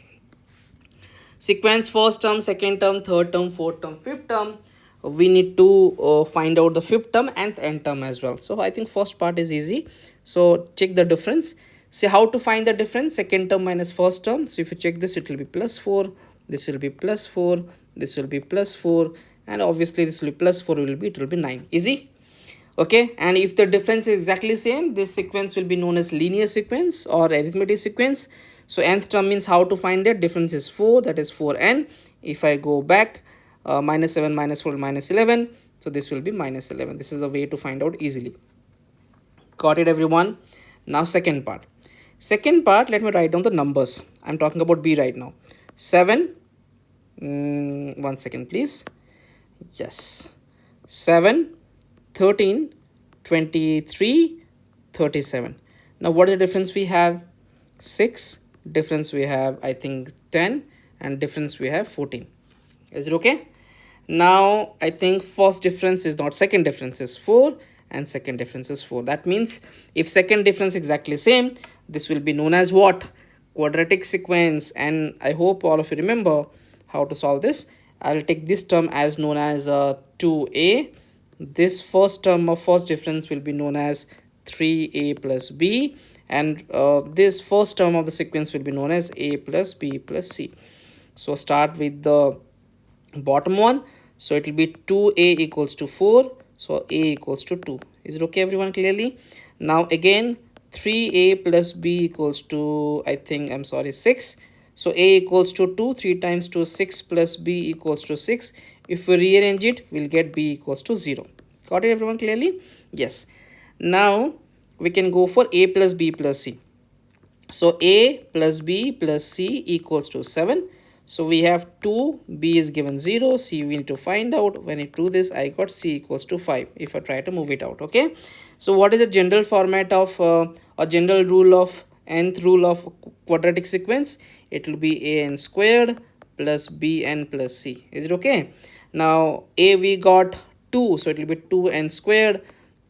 Sequence first term, second term, third term, fourth term, fifth term. We need to find out the fifth term and nth term as well. So I think first part is easy. So check the difference. See how to find the difference. Second term minus first term. So if you check this, it will be plus 4. This will be plus 4. This will be plus 4. And obviously this will be plus 4 it will be 9. Easy. Okay, and if the difference is exactly same, this sequence will be known as linear sequence or arithmetic sequence. So nth term means how to find it. Difference is 4, that is 4n. If I go back, minus 7 minus 4 minus 11, so this will be minus 11. This is a way to find out easily. Got it, everyone? Now second part. Second part, let me write down the numbers. I'm talking about b right now. 7, 1 second please. Yes, 7, 13, 23, 37. Now what is the difference we have? 6. Difference we have, I think, 10. And difference we have 14. Is it okay? Now I think first difference is not, second difference is 4 and second difference is 4. That means if second difference exactly same, this will be known as what? Quadratic sequence. And I hope all of you remember how to solve this. I'll take this term as known as 2a. This first term of first difference will be known as 3a plus b, and this first term of the sequence will be known as a plus b plus c. So start with the bottom one. So it will be 2a equals to 4. So a equals to 2. Is it okay, everyone, clearly? Now again 3a plus b equals to, I think, 6. So a equals to 2. 3 times 2 6 plus b equals to 6. If we rearrange it, we'll get b equals to 0. Got it, everyone, clearly? Yes. Now we can go for a plus b plus c. So a plus b plus c equals to 7. So we have 2, b is given 0, c we need to find out. When I do this, I got c equals to 5 if I try to move it out. Okay. So what is the general format of a general rule of nth rule of quadratic sequence? It will be an squared plus bn plus c. Is it okay? Now a we got 2, so it will be 2n squared.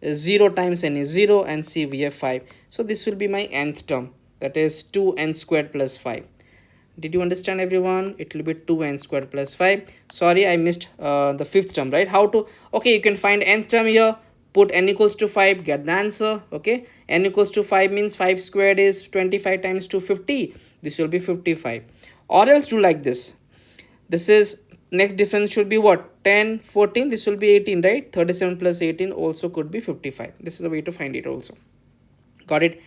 0 times n is 0, and c we have 5. So this will be my nth term, that is 2n squared plus 5. Did you understand, everyone? It will be 2n squared plus 5. Sorry, I missed the fifth term, right? How to? Okay, you can find nth term here. Put n equals to 5, get the answer. Okay, n equals to 5 means 5 squared is 25 times 2, 50. This will be 55. Or else do like this. This is, next difference should be what? 10, 14. This will be 18, right? 37 plus 18 also could be 55. This is the way to find it also. Got it?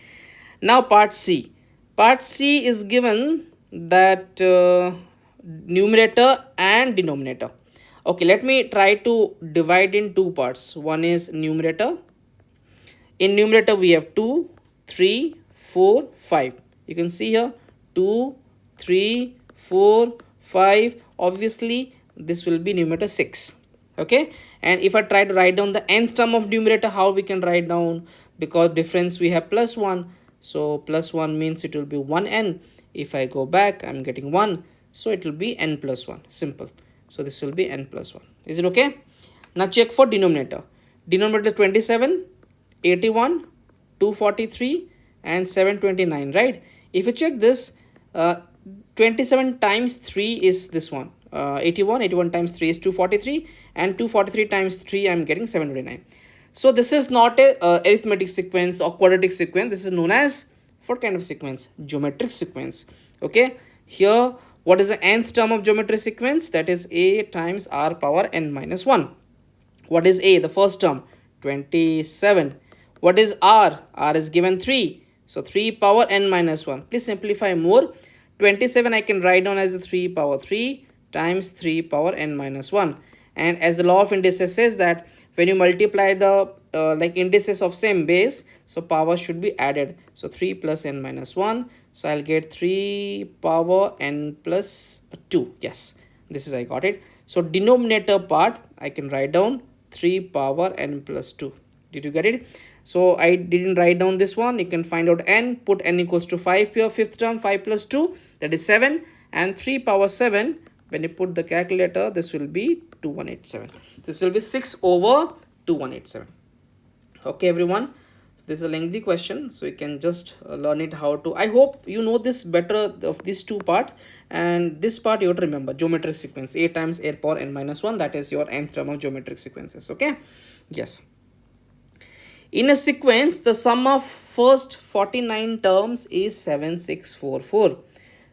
Now part C. Part C is given that numerator and denominator. Okay, let me try to divide in two parts. One is numerator. In numerator we have 2, 3, 4, 5. You can see here 2, 3, 4, 5. Obviously this will be numerator 6. Okay, and if I try to write down the nth term of numerator, how we can write down? Because difference we have plus 1. So plus 1 means it will be 1n. If I go back, I'm getting 1. So it will be n plus 1. Simple. So this will be n plus 1. Is it okay? Now check for denominator. Denominator 27, 81, 243 and 729, right? If you check this, 27 times 3 is this one. 81 times 3 is 243, and 243 times 3 I'm getting 729. So this is not a arithmetic sequence or quadratic sequence. This is known as what kind of sequence? Geometric sequence. Okay, here what is the nth term of geometric sequence? That is a times r power n minus 1. What is a? The first term, 27. What is r? R is given 3. So 3 power n minus 1. Please simplify more. 27 I can write down as 3 power 3 times 3 power n minus 1. And as the law of indices says that when you multiply the like indices of same base, so power should be added. So 3 plus n minus 1, so I'll get 3 power n plus 2. Yes, this is, I got it. So denominator part I can write down 3 power n plus 2. Did you get it? So I didn't write down this one. You can find out n, put n equals to 5 pure fifth term, 5 plus 2, that is 7, and 3 power 7, when you put the calculator, this will be 2187. This will be 6 over 2187. Okay everyone, this is a lengthy question, so you can just learn it how to. I hope you know this better of these two part, and this part you have to remember geometric sequence, a times a power n minus 1, that is your nth term of geometric sequences. Okay, yes. In a sequence, the sum of first 49 terms is 7644.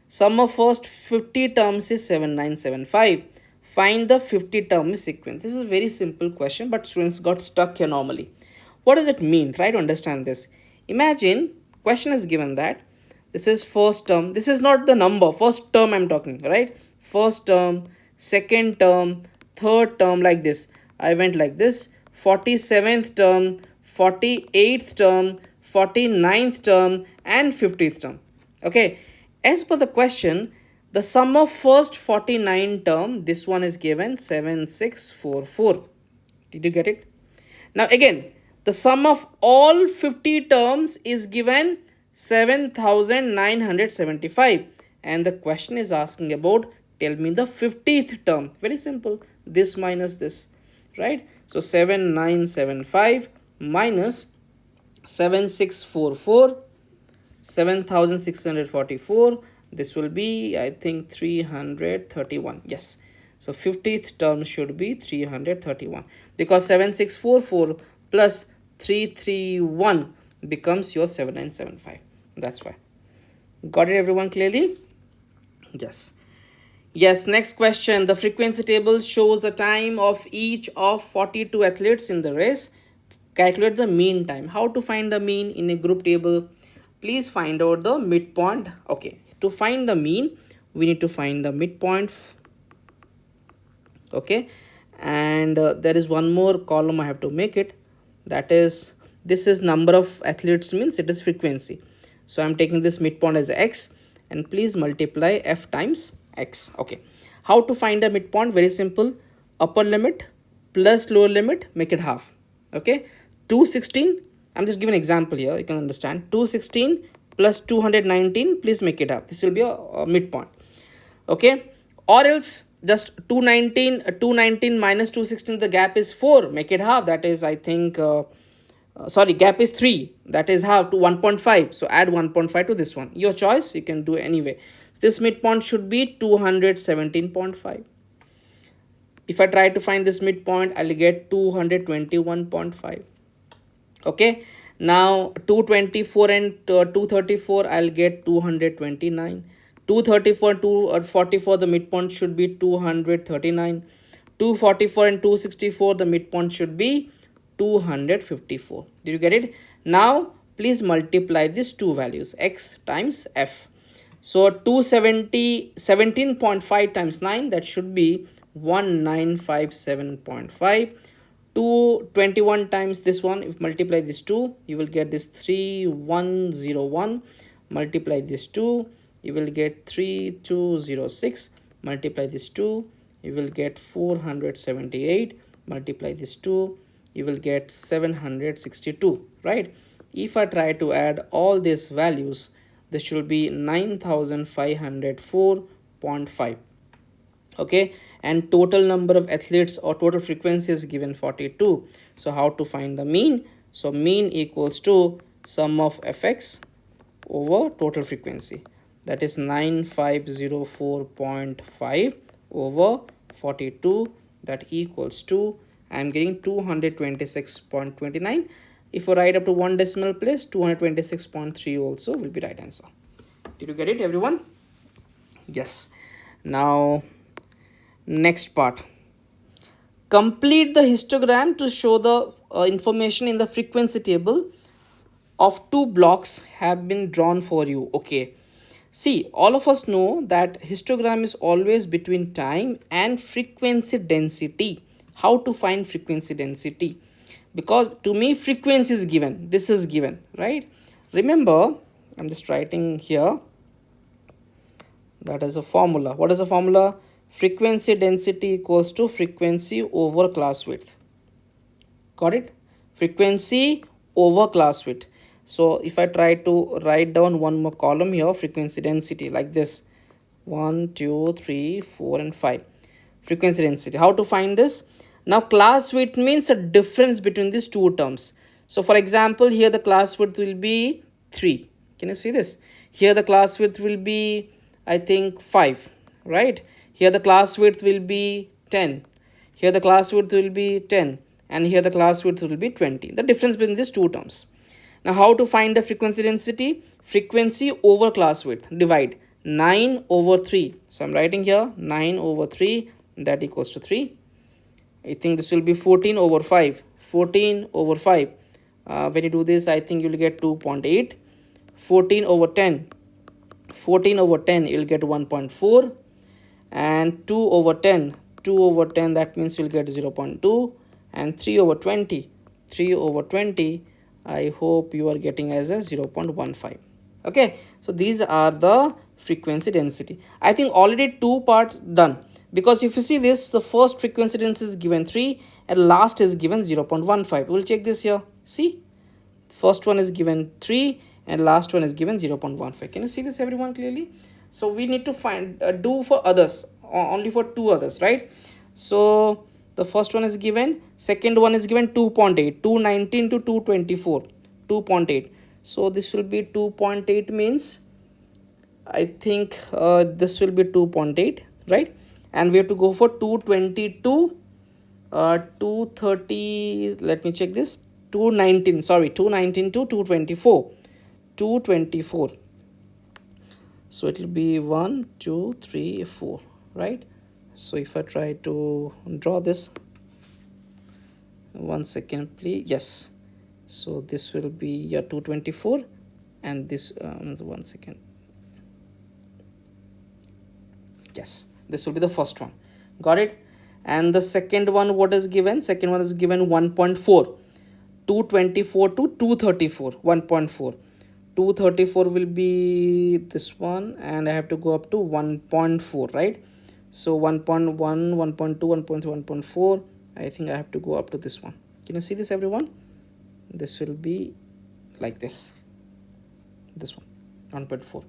Sum of first 50 terms is 7975. Find the 50 term sequence. This is a very simple question, but students got stuck here normally. What does it mean? Try to understand this. Imagine question is given that this is first term. This is not the number. First term I'm talking, right? First term, second term, third term, like this. I went like this. 47th term, 48th term, 49th term, and 50th term. Okay. As per the question, the sum of first 49 term, this one is given 7644. Did you get it? Now again, the sum of all 50 terms is given 7975. And the question is asking about, tell me the 50th term. Very simple. This minus this, right? So 7975 minus 7644. 7644, this will be, I think, 331. Yes, so 50th term should be 331, because 7644 plus 331 becomes your 7975. That's why. Got it everyone clearly? Yes. Yes, next question. The frequency table shows the time of each of 42 athletes in the race. Calculate the mean time. How to find the mean in a group table? Please find out the midpoint. Okay, to find the mean, we need to find the midpoint. Okay, and there is one more column I have to make it. That is, this is number of athletes, means it is frequency. So I'm taking this midpoint as x, and please multiply f times x. Okay, how to find the midpoint? Very simple. Upper limit plus lower limit, make it half. Okay, 216. I'm just giving an example here, you can understand. 216 plus 219, please make it up. This will be a midpoint. Okay, or else just 219 minus 216, the gap is 4, make it half. That is, I think, sorry, gap is 3, that is half to 1.5. So add 1.5 to this one. Your choice, you can do anyway. This midpoint should be 217.5. If I try to find this midpoint, I'll get 221.5. Okay, now 224 and 234, I'll get 229. 234 and 244, the midpoint should be 239. 244 and 264, the midpoint should be 254. Did you get it? Now please multiply these two values, x times f. So 17.5 times 9, that should be 1957.5. 221 times this one, if multiply this 2, you will get this 3101. Multiply this 2, you will get 3206. Multiply this 2, you will get 478. Multiply this 2, you will get 762, right? If I try to add all these values, this should be 9504.5. okay, and total number of athletes or total frequency is given 42. So how to find the mean? So mean equals to sum of fx over total frequency, that is 9504.5 over 42, that equals to, I am getting 226.29. If I write up to one decimal place, 226.3 also will be right answer. Did you get it everyone? Yes. Now next part, complete the histogram to show the information in the frequency table of two blocks have been drawn for you. Okay, see, all of us know that histogram is always between time and frequency density. how to find frequency density, because to me frequency is given, this is given, right? Remember, I'm just writing here, that is a formula. What is the formula? Frequency density equals to frequency over class width. Got it? Frequency over class width. So if I try to write down one more column here, frequency density, like this, 1 2 3 4 and 5, frequency density. How to find this? Now class width means a difference between these two terms. So for example, here the class width will be 3. Can you see this? Here the class width will be, I think, 5, right? Here the class width will be 10. Here the class width will be 10. And here the class width will be 20. The difference between these two terms. Now how to find the frequency density? Frequency over class width. Divide 9 over 3. So I'm writing here 9 over 3, that equals to 3. I think this will be 14 over 5. 14 over 5. When you do this, I think you'll get 2.8. 14 over 10. 14 over 10, you'll get 1.4. And 2 over 10. 2 over 10, that means you'll get 0.2. And 3 over 20. 3 over 20, I hope you are getting as a 0.15. Okay, so these are the frequency density. I think already two parts done, because if you see this, the first frequency density is given 3 and last is given 0.15. We'll check this here. See, first one is given 3 and last one is given 0.15. Can you see this, everyone, clearly? So we need to find do for others, only for two others, right? So the first one is given, second one is given 2.8, 219 to 224, 2.8. So this will be 2.8 means, I think this will be 2.8, right? And we have to go for 222, 230, let me check this, 219, sorry, 219 to 224, 224. So it will be 1, 2, 3, 4, right? So if I try to draw this, 1 second please, yes. So this will be, yeah, 224, and this 1 second, yes, this will be the first one. Got it? And the second one, what is given? Second one is given 1.4, 224 to 234, 1.4. 234 will be this one, and I have to go up to 1.4, right? So 1.1, 1.2, 1.3, 1.4. I think I have to go up to this one. Can you see this, everyone? This will be like this. This one, 1.4.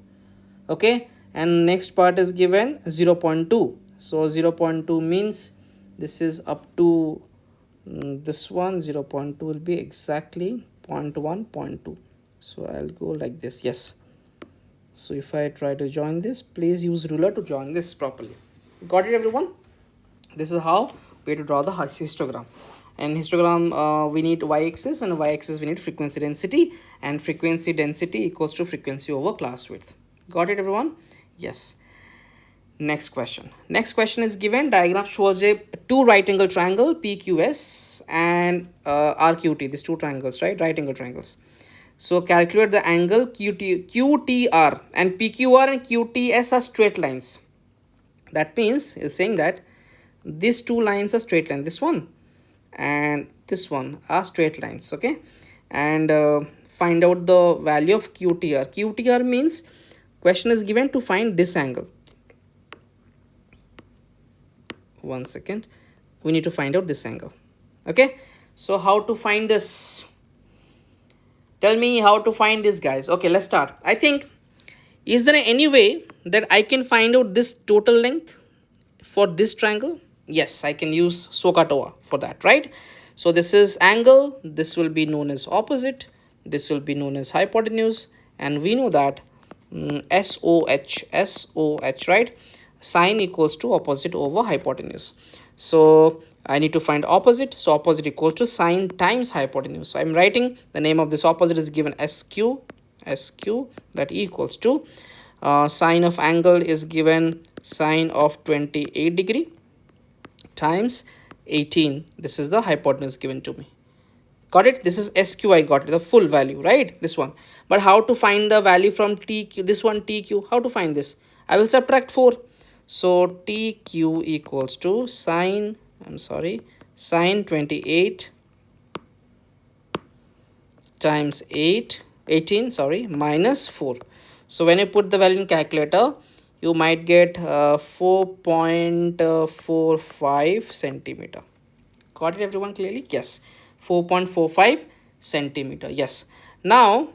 Okay. And next part is given 0.2. So 0.2 means this is up to this one. 0.2 will be exactly 0.1, 0.2. So I'll go like this. Yes. So if I try to join this, please use ruler to join this properly. Got it, everyone? This is how we have to draw the histogram. And histogram, we need y-axis, and y-axis we need frequency density, and frequency density equals to frequency over class width. Got it, everyone? Yes. Next question. Next question is given. Diagram shows a two right angle triangle PQS and RQT. These two triangles, right? Right angle triangles. So calculate the angle QTR, and PQR and QTS are straight lines. That means it's saying that these two lines are straight line. This one and this one are straight lines. Okay, and find out the value of QTR. QTR means question is given to find this angle. 1 second, we need to find out this angle. Okay, so how to find this? Tell me how to find this, guys. Okay, let's start. I think, is there any way that I can find out this total length for this triangle? Yes, I can use SOHCAHTOA for that, right? So this is angle, this will be known as opposite, this will be known as hypotenuse, and we know that SOH, right? Sine equals to opposite over hypotenuse. So I need to find opposite. So opposite equals to sine times hypotenuse. So I'm writing the name of this opposite is given SQ, that equals to sine of angle is given sine of 28 degree times 18. This is the hypotenuse given to me. Got it? This is SQ. I got it, the full value, right? This one. But how to find the value from TQ? This one TQ. How to find this? I will subtract 4. So TQ equals to sine Sine 28 times 18 minus 4. So when you put the value in calculator, you might get 4.45 centimeter. Got it everyone clearly? Yes, 4.45 centimeter. Yes. Now,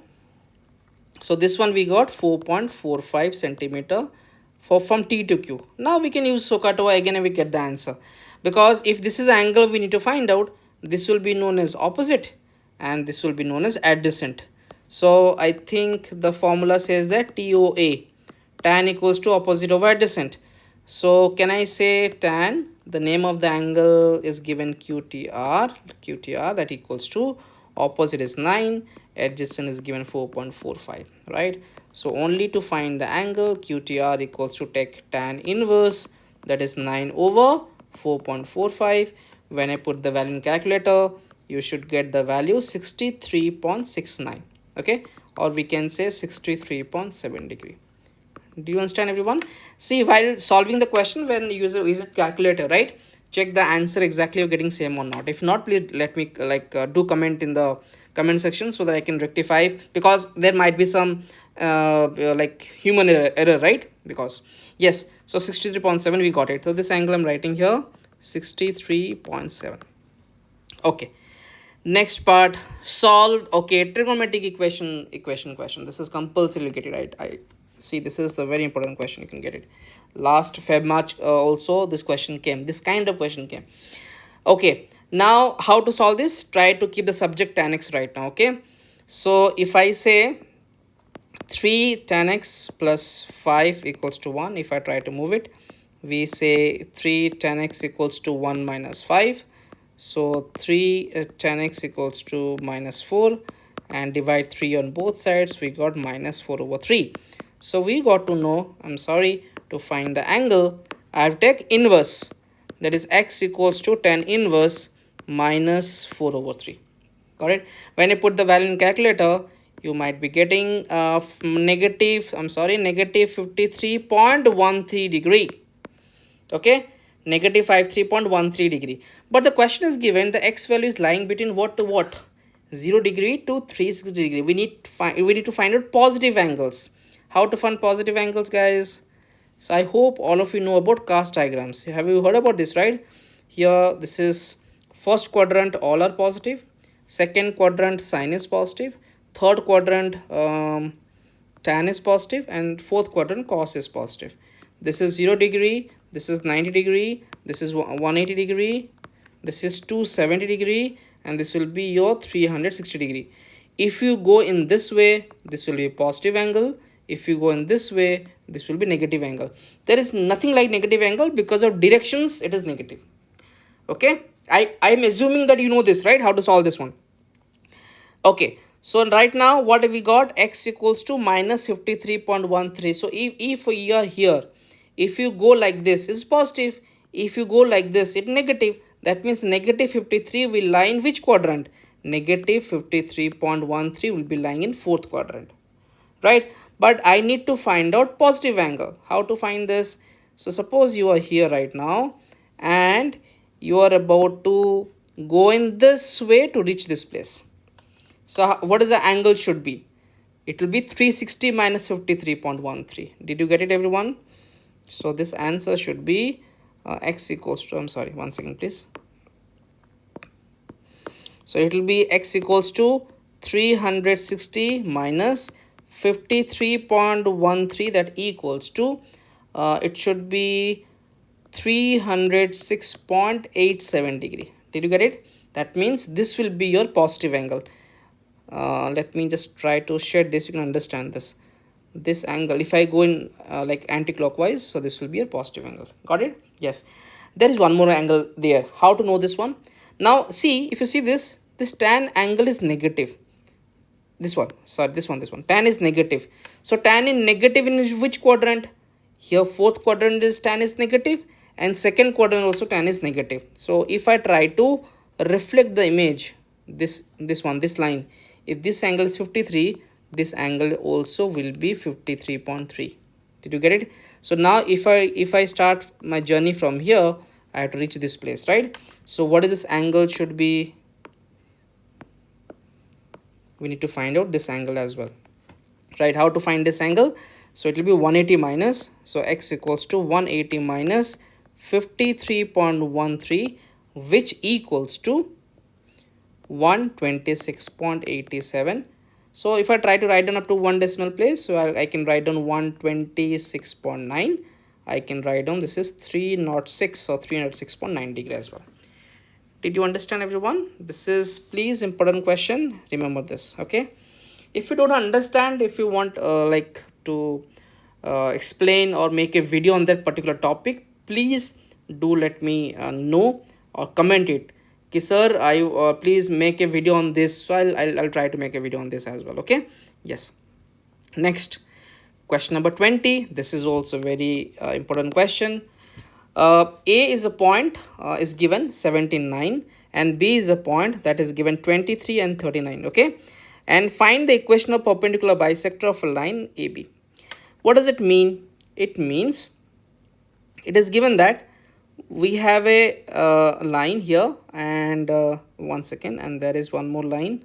so this one we got 4.45 centimeter from T to Q. Now we can use SOHCAHTOA again and we get the answer. Because if this is angle we need to find out, this will be known as opposite and this will be known as adjacent. So I think the formula says that TOA, tan equals to opposite over adjacent. So can I say tan, the name of the angle is given QTR that equals to opposite is 9, adjacent is given 4.45, right? So only to find the angle QTR equals to take tan inverse, that is 9 over 4.45. When I put the value in calculator, you should get the value 63.69, okay, or we can say 63.7 degree. Do you understand everyone? See, while solving the question, when you use a calculator, right, check the answer exactly you're getting same or not. If not, please let me do comment in the comment section so that I can rectify, because there might be some like human error, right? Because yes, so 63.7 we got it. So this angle I'm writing here 63.7. okay, next part solved. Okay, trigonometric equation question. This is compulsory, get it right. I see, this is the very important question. You can get it last Feb March also this question came, this kind of question came. Okay, now how to solve this? Try to keep the subject tan x right now. Okay, so if I say 3 tan x plus 5 equals to 1, if I try to move it, we say 3 tan x equals to 1 minus 5. So 3 tan x equals to minus 4, and divide 3 on both sides, we got minus 4 over 3. So we got to know, to find the angle, I have to take inverse, that is x equals to tan inverse minus 4 over 3. Got it? When you put the value in calculator, you might be getting negative 53.13 degree. Okay, negative 53.13 degree. But the question is given, the x value is lying between what to what? 0 degree to 360 degree. We need to find out positive angles. How to find positive angles, guys? So I hope all of you know about cast diagrams. Have you heard about this, right? Here, this is first quadrant, all are positive. Second quadrant, sine is positive. Third quadrant, tan is positive. And fourth quadrant, cos is positive. This is 0 degree. This is 90 degree. This is 180 degree. This is 270 degree. And this will be your 360 degree. If you go in this way, this will be a positive angle. If you go in this way, this will be negative angle. There is nothing like negative angle, because of directions it is negative. Okay, I'm assuming that you know this, right? How to solve this one. Okay, so right now what we got, x equals to minus 53.13. So if you are here, if you go like this, it's positive. If you go like this, it's negative. That means negative 53 will lie in which quadrant? Negative 53.13 will be lying in fourth quadrant, right? But I need to find out positive angle. How to find this? So suppose you are here right now and you are about to go in this way to reach this place. So what is the angle should be? It will be 360 minus 53.13. Did you get it, everyone? So this answer should be x equals to, one second please. So it will be x equals to 360 minus 53.13, that equals to it should be 306.87 degree. Did you get it? That means this will be your positive angle. Let me just try to shade this. You can understand this angle. If I go in like anti-clockwise, so this will be a positive angle. Got it? Yes. There is one more angle there. How to know this one? Now see, if you see this tan angle is negative. This one, tan is negative. So tan is negative in which quadrant? Here fourth quadrant is tan is negative, and second quadrant also tan is negative. So if I try to reflect the image, this line, if this angle is 53, this angle also will be 53.3. Did you get it? So now if I start my journey from here, I have to reach this place, right? So what is this angle should be? We need to find out this angle as well, right? How to find this angle? So it will be 180 minus, so x equals to 180 minus 53.13, which equals to 126.87. So if I try to write down up to one decimal place, so I can write down 126.9. I can write down this is 306 or 306.9 degree as well. Did you understand, everyone? This is please important question. Remember this, okay? If you don't understand, if you want like to explain or make a video on that particular topic, please do let me know or comment it. Okay, sir, I please make a video on this. So I'll try to make a video on this as well. Okay. Yes. Next question number 20. This is also very important question. A is a point is given 79 and B is a point that is given 23 and 39. Okay. And find the equation of perpendicular bisector of a line AB. What does it mean? It means it is given that we have a line here, and 1 second, and there is one more line.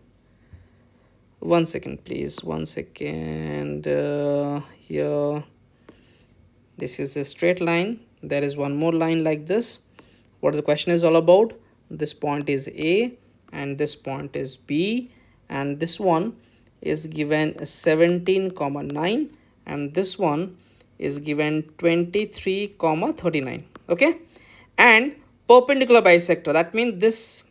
1 second, please. 1 second. Here, this is a straight line. There is one more line like this. What the question is all about? This point is A and this point is B, and this one is given 17,9 and this one is given 23,39. Okay, and perpendicular bisector, that means this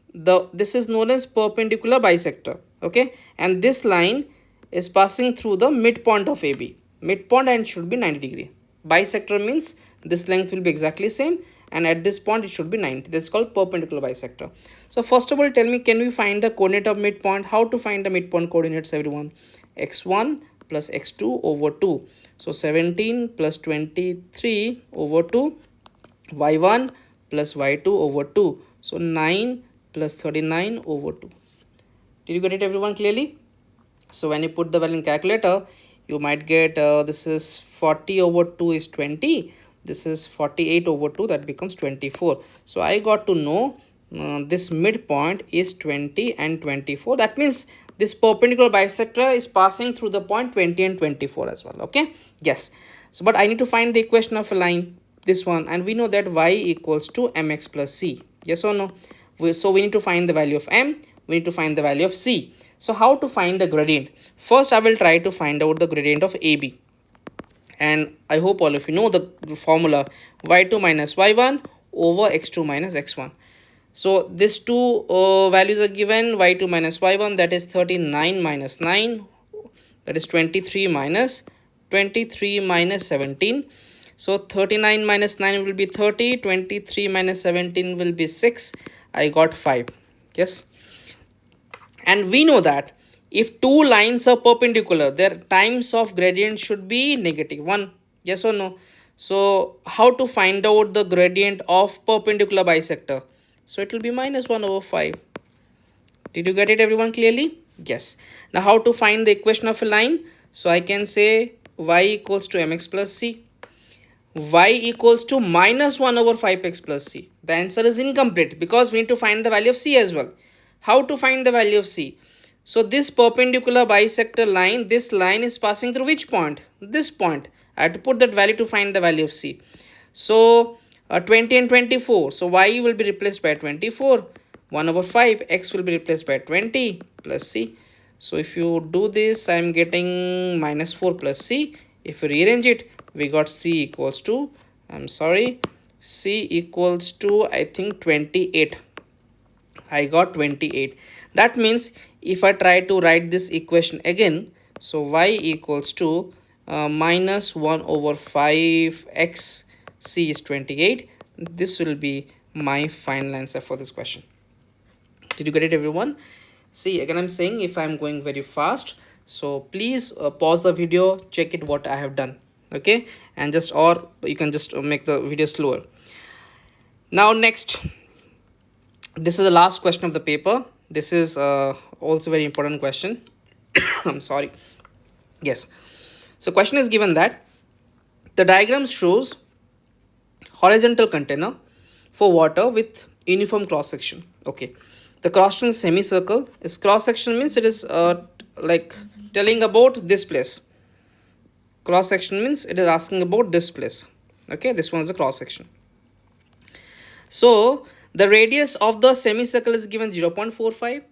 is known as perpendicular bisector. Okay, and this line is passing through the midpoint of AB, midpoint, and should be 90 degree. Bisector means this length will be exactly same, and at this point it should be 90. This is called perpendicular bisector. So first of all, tell me, can we find the coordinate of midpoint? How to find the midpoint coordinates, everyone? X1 plus X2 over 2. So 17 plus 23 over 2, Y1 plus Y2 over 2. So 9 plus 39 over 2. Did you get it, everyone, clearly? So when you put the value in calculator, you might get this is 40 over 2 is 20. This is 48 over 2, that becomes 24. So I got to know this midpoint is 20 and 24. That means this perpendicular bisector is passing through the point 20 and 24 as well. Okay, yes. So but I need to find the equation of a line, this one, and we know that y equals to mx plus c. Yes or no? So we need to find the value of m, we need to find the value of c. So how to find the gradient? First I will try to find out the gradient of AB, and I hope all of you know the formula, y2 minus y1 over x2 minus x1. So these two values are given, y2 minus y1, that is 39 minus 9, that is 23 minus 17. So 39 minus 9 will be 30, 23 minus 17 will be 6. I got 5. Yes. And we know that if two lines are perpendicular, their times of gradient should be -1. Yes or no? So how to find out the gradient of perpendicular bisector? So it will be -1 over 5. Did you get it, everyone, clearly? Yes. Now how to find the equation of a line? So I can say y equals to mx plus c. Y equals to -1 over 5x plus c. The answer is incomplete because we need to find the value of c as well. How to find the value of c? So this perpendicular bisector line, this line is passing through which point? This point. I have to put that value to find the value of c. So 20 and 24. So y will be replaced by 24. 1 over 5. X will be replaced by 20 plus c. So if you do this, I am getting -4 plus c. If you rearrange it, we got c equals to, c equals to, I think, 28. I got 28. That means if I try to write this equation again, so y equals to -1 over 5x, c is 28. This will be my final answer for this question. Did you get it, everyone? See, again I'm saying, if I'm going very fast, so please pause the video, check it what I have done. Okay, and just, or you can just make the video slower. Now next, this is the last question of the paper. This is also very important question. I'm sorry. Yes. So question is given that the diagram shows horizontal container for water with uniform cross section. Okay, the cross section is semicircle. Its cross section means it is like telling about this place. Cross section means it is asking about this place. Okay, this one is the cross section. So the radius of the semicircle is given 0.45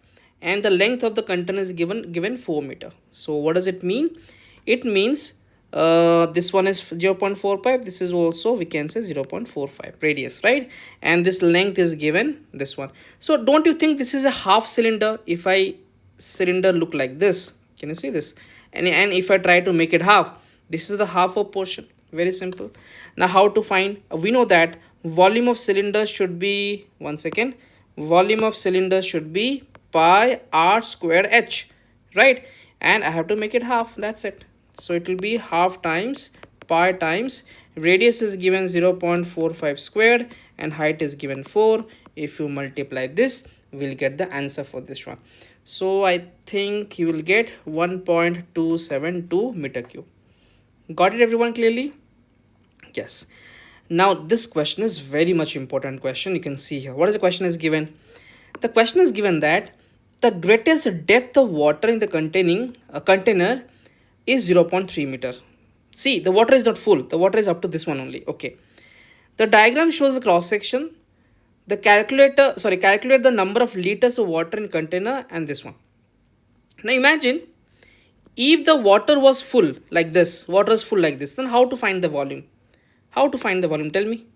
and the length of the container is given 4 meter. So what does it mean? It means this one is 0.45, this is also we can say 0.45 radius, right? And this length is given this one. So don't you think this is a half cylinder? If I cylinder look like this, can you see this? And if I try to make it half, this is the half of portion. Very simple. Now how to find? We know that volume of cylinder should be, one second, volume of cylinder should be pi r squared h, right? And I have to make it half, that's it. So it will be half times pi times radius is given 0.45 squared and height is given 4. If you multiply this, we'll get the answer for this one. So I think you will get 1.272 meter cube. Got it everyone clearly? Yes. Now this question is very much important question. You can see here. What is the question is given? The question is given that the greatest depth of water in the container is 0.3 meter. See, the water is not full. The water is up to this one only. Okay. The diagram shows the cross section. The calculate the number of liters of water in container and this one. Now imagine if the water was full like this, then how to find the volume? How to find the volume? Tell me.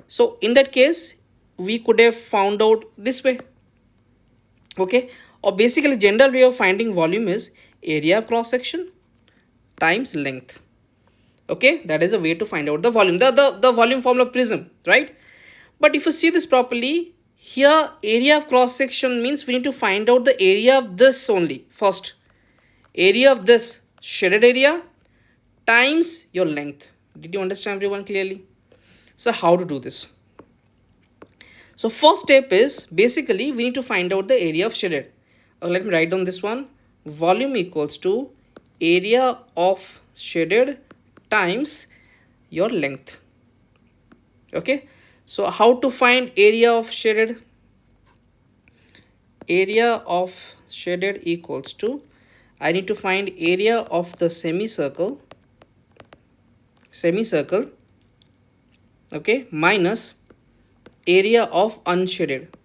So in that case, we could have found out this way. Okay. Or basically general way of finding volume is area of cross section times length. Okay. That is a way to find out the volume. The volume formula prism, right? But if you see this properly, here area of cross section means we need to find out the area of this only first. Area of this shaded area times your length. Did you understand everyone clearly? So how to do this? So first step is basically we need to find out the area of shaded. Let me write down this one. Volume equals to area of shaded times your length. Okay. So how to find area of shaded? Area of shaded equals to, I need to find area of the semicircle, okay, minus area of unshaded.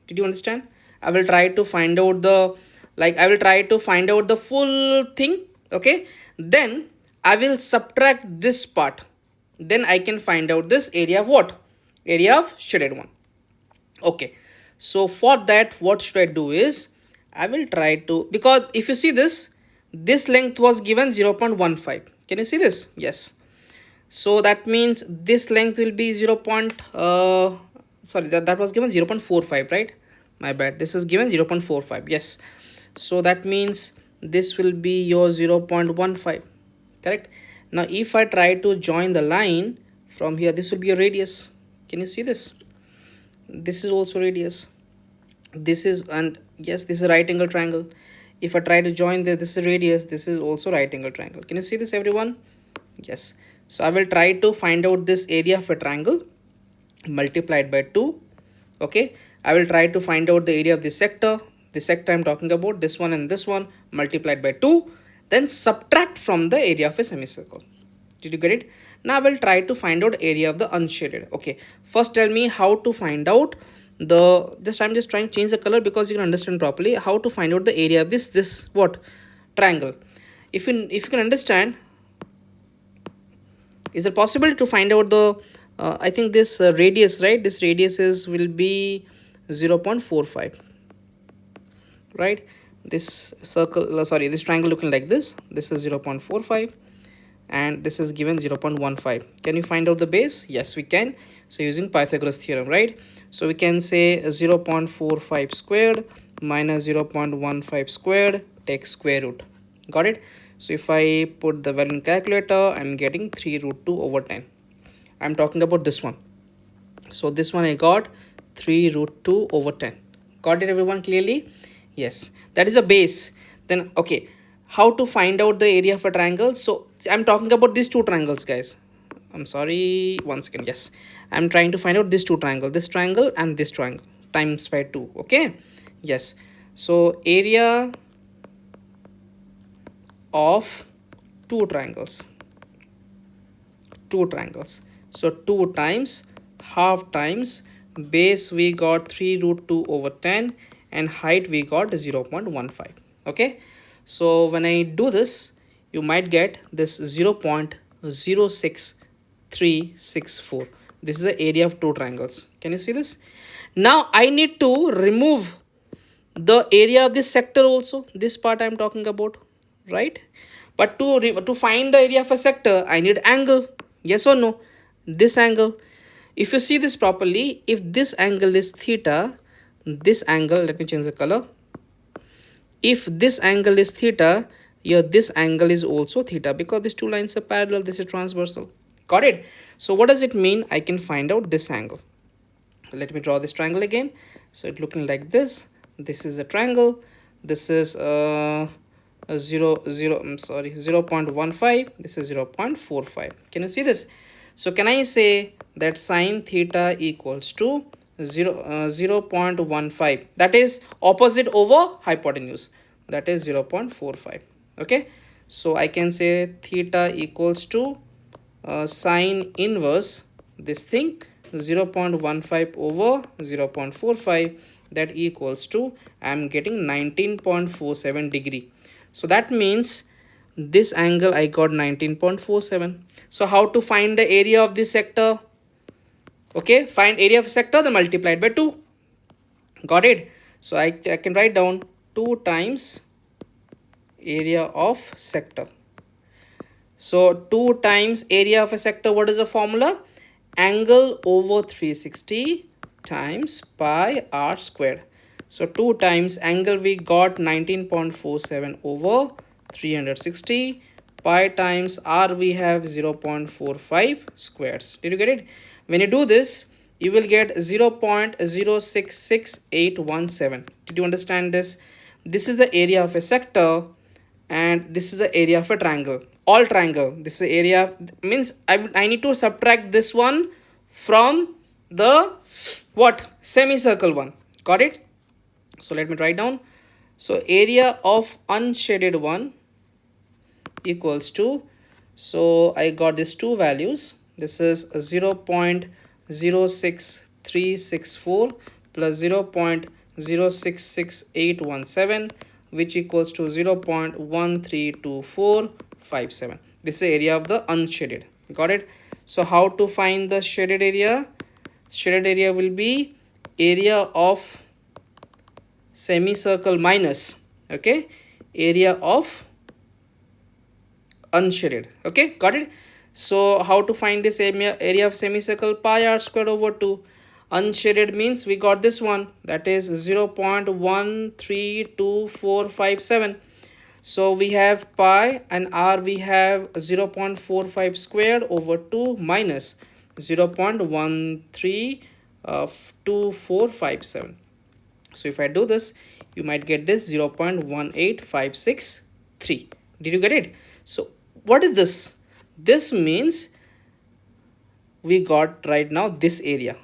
Did you understand? I will try to find out the full thing, okay? Then I will subtract this part. Then I can find out this area of what? Area of shaded one. Okay. So for that, what should I do is, I will try to, because if you see this length was given 0.15. Can you see this? Yes. So that means this length will be that was given 0.45, right? My bad. This is given 0.45. Yes. So that means this will be your 0.15. Correct. Now if I try to join the line from here, this will be a radius. Can you see this? This is also radius. This is, and yes, this is a right angle triangle. If I try to join this is radius, this is also right angle triangle. Can you see this everyone? Yes. So I will try to find out this area of a triangle multiplied by 2. Okay. I will try to find out the area of this sector. The sector I'm talking about, this one and this one, multiplied by 2. Then subtract from the area of a semicircle. Did you get it? Now I will try to find out area of the unshaded. Okay. First tell me how to find out I'm just trying to change the color because you can understand properly how to find out the area of this what? Triangle. If you can understand, is it possible to find out the I think this radius, right? This radius will be 0.45, right? This circle, this triangle looking like this. This is 0.45 and this is given 0.15. Can you find out the base? Yes, we can. So using Pythagoras theorem, right? So we can say 0.45 squared minus 0.15 squared, take square root. Got it? So if I put the value in calculator, I'm getting 3 root 2 over 10. I'm talking about this one. So this one I got 3 root 2 over 10. Got it everyone clearly? Yes, that is a base. Then okay, how to find out the area of a triangle? So I'm talking about these two triangles, guys. I'm sorry, one second. Yes, I'm trying to find out this two triangle, this triangle and this triangle times by 2. Okay, yes. So area of two triangles, so 2 times half times base, we got 3 root 2 over 10, and height we got 0.15. Okay, so when I do this, you might get this 0.06364. This is the area of two triangles. Can you see this? Now I need to remove the area of this sector also, this part I'm talking about, right? But to find the area of a sector, I need angle. Yes or no? This angle. If you see this properly, if this angle is theta, this angle, let me change the color. If this angle is theta, here this angle is also theta, because these two lines are parallel, this is transversal. Got it? So what does it mean? I can find out this angle. Let me draw this triangle again. So it's looking like this. This is a triangle. This is 0.15. This is 0.45. Can you see this? So can I say that sine theta equals to 0.15? That is opposite over hypotenuse. That is 0.45. Okay. So I can say theta equals to sine inverse this thing 0.15 over 0.45, that equals to, I'm getting 19.47 degree. So that means this angle I got 19.47. So how to find the area of this sector? Okay, find area of sector, then multiplied by 2. Got it? So I can write down 2 times area of sector. So 2 times area of a sector, what is the formula? Angle over 360 times pi r squared. So 2 times angle we got 19.47 over 360, pi times r we have 0.45 squares. Did you get it? When you do this, you will get 0.066817. Did you understand this? This is the area of a sector and this is the area of a triangle. All triangle, this is the area, means I need to subtract this one from the what, semicircle one. Got it? So let me write down. So area of unshaded one equals to, so I got these two values. This is 0.06364 plus 0.066817, which equals to 0.132457. This is the area of the unshaded. Got it? So how to find the shaded area? Shaded area will be area of semicircle minus, okay, area of unshaded. Okay, got it? So how to find this area of semicircle? Pi r squared over 2. Unshaded means we got this one, that is 0.132457. So we have pi and r, we have 0.45 squared over 2 minus 0.132457. So if I do this, you might get this 0.18563. Did you get it? So what is this? This means we got right now this area of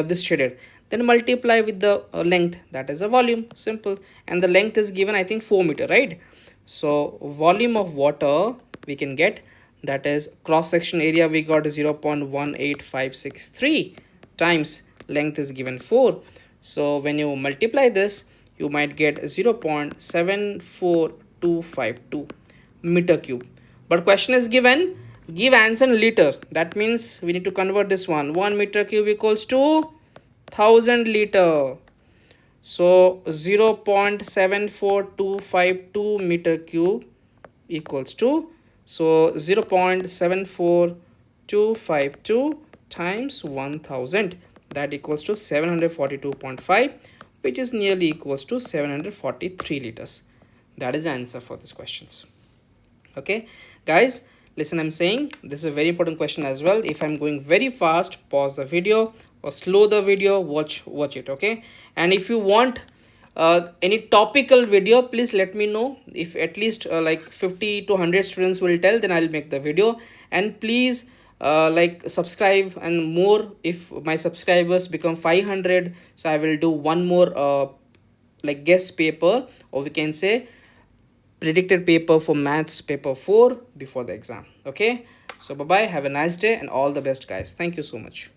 this shaded, then multiply with the length, that is a volume, simple, and the length is given I think 4 meter, right? So volume of water we can get, that is cross section area we got 0.18563 times length is given 4. So when you multiply this, you might get 0.74252 meter cube. But question is given, give answer in liter. That means we need to convert this one. 1 meter cube equals to 1000 liter. So 0.74252 meter cube equals to, so 0.74252 times 1000, that equals to 742.5, which is nearly equals to 743 liters. That is the answer for these questions. Okay guys, listen, I'm saying this is a very important question as well. If I'm going very fast, pause the video, or slow the video, watch it. Okay, and if you want any topical video, please let me know. If at least like 50 to 100 students will tell, then I'll make the video. And please like subscribe and more. If my subscribers become 500, so I will do one more like guest paper, or we can say predicted paper for maths paper 4 before the exam. Okay, so bye bye, have a nice day and all the best guys. Thank you so much.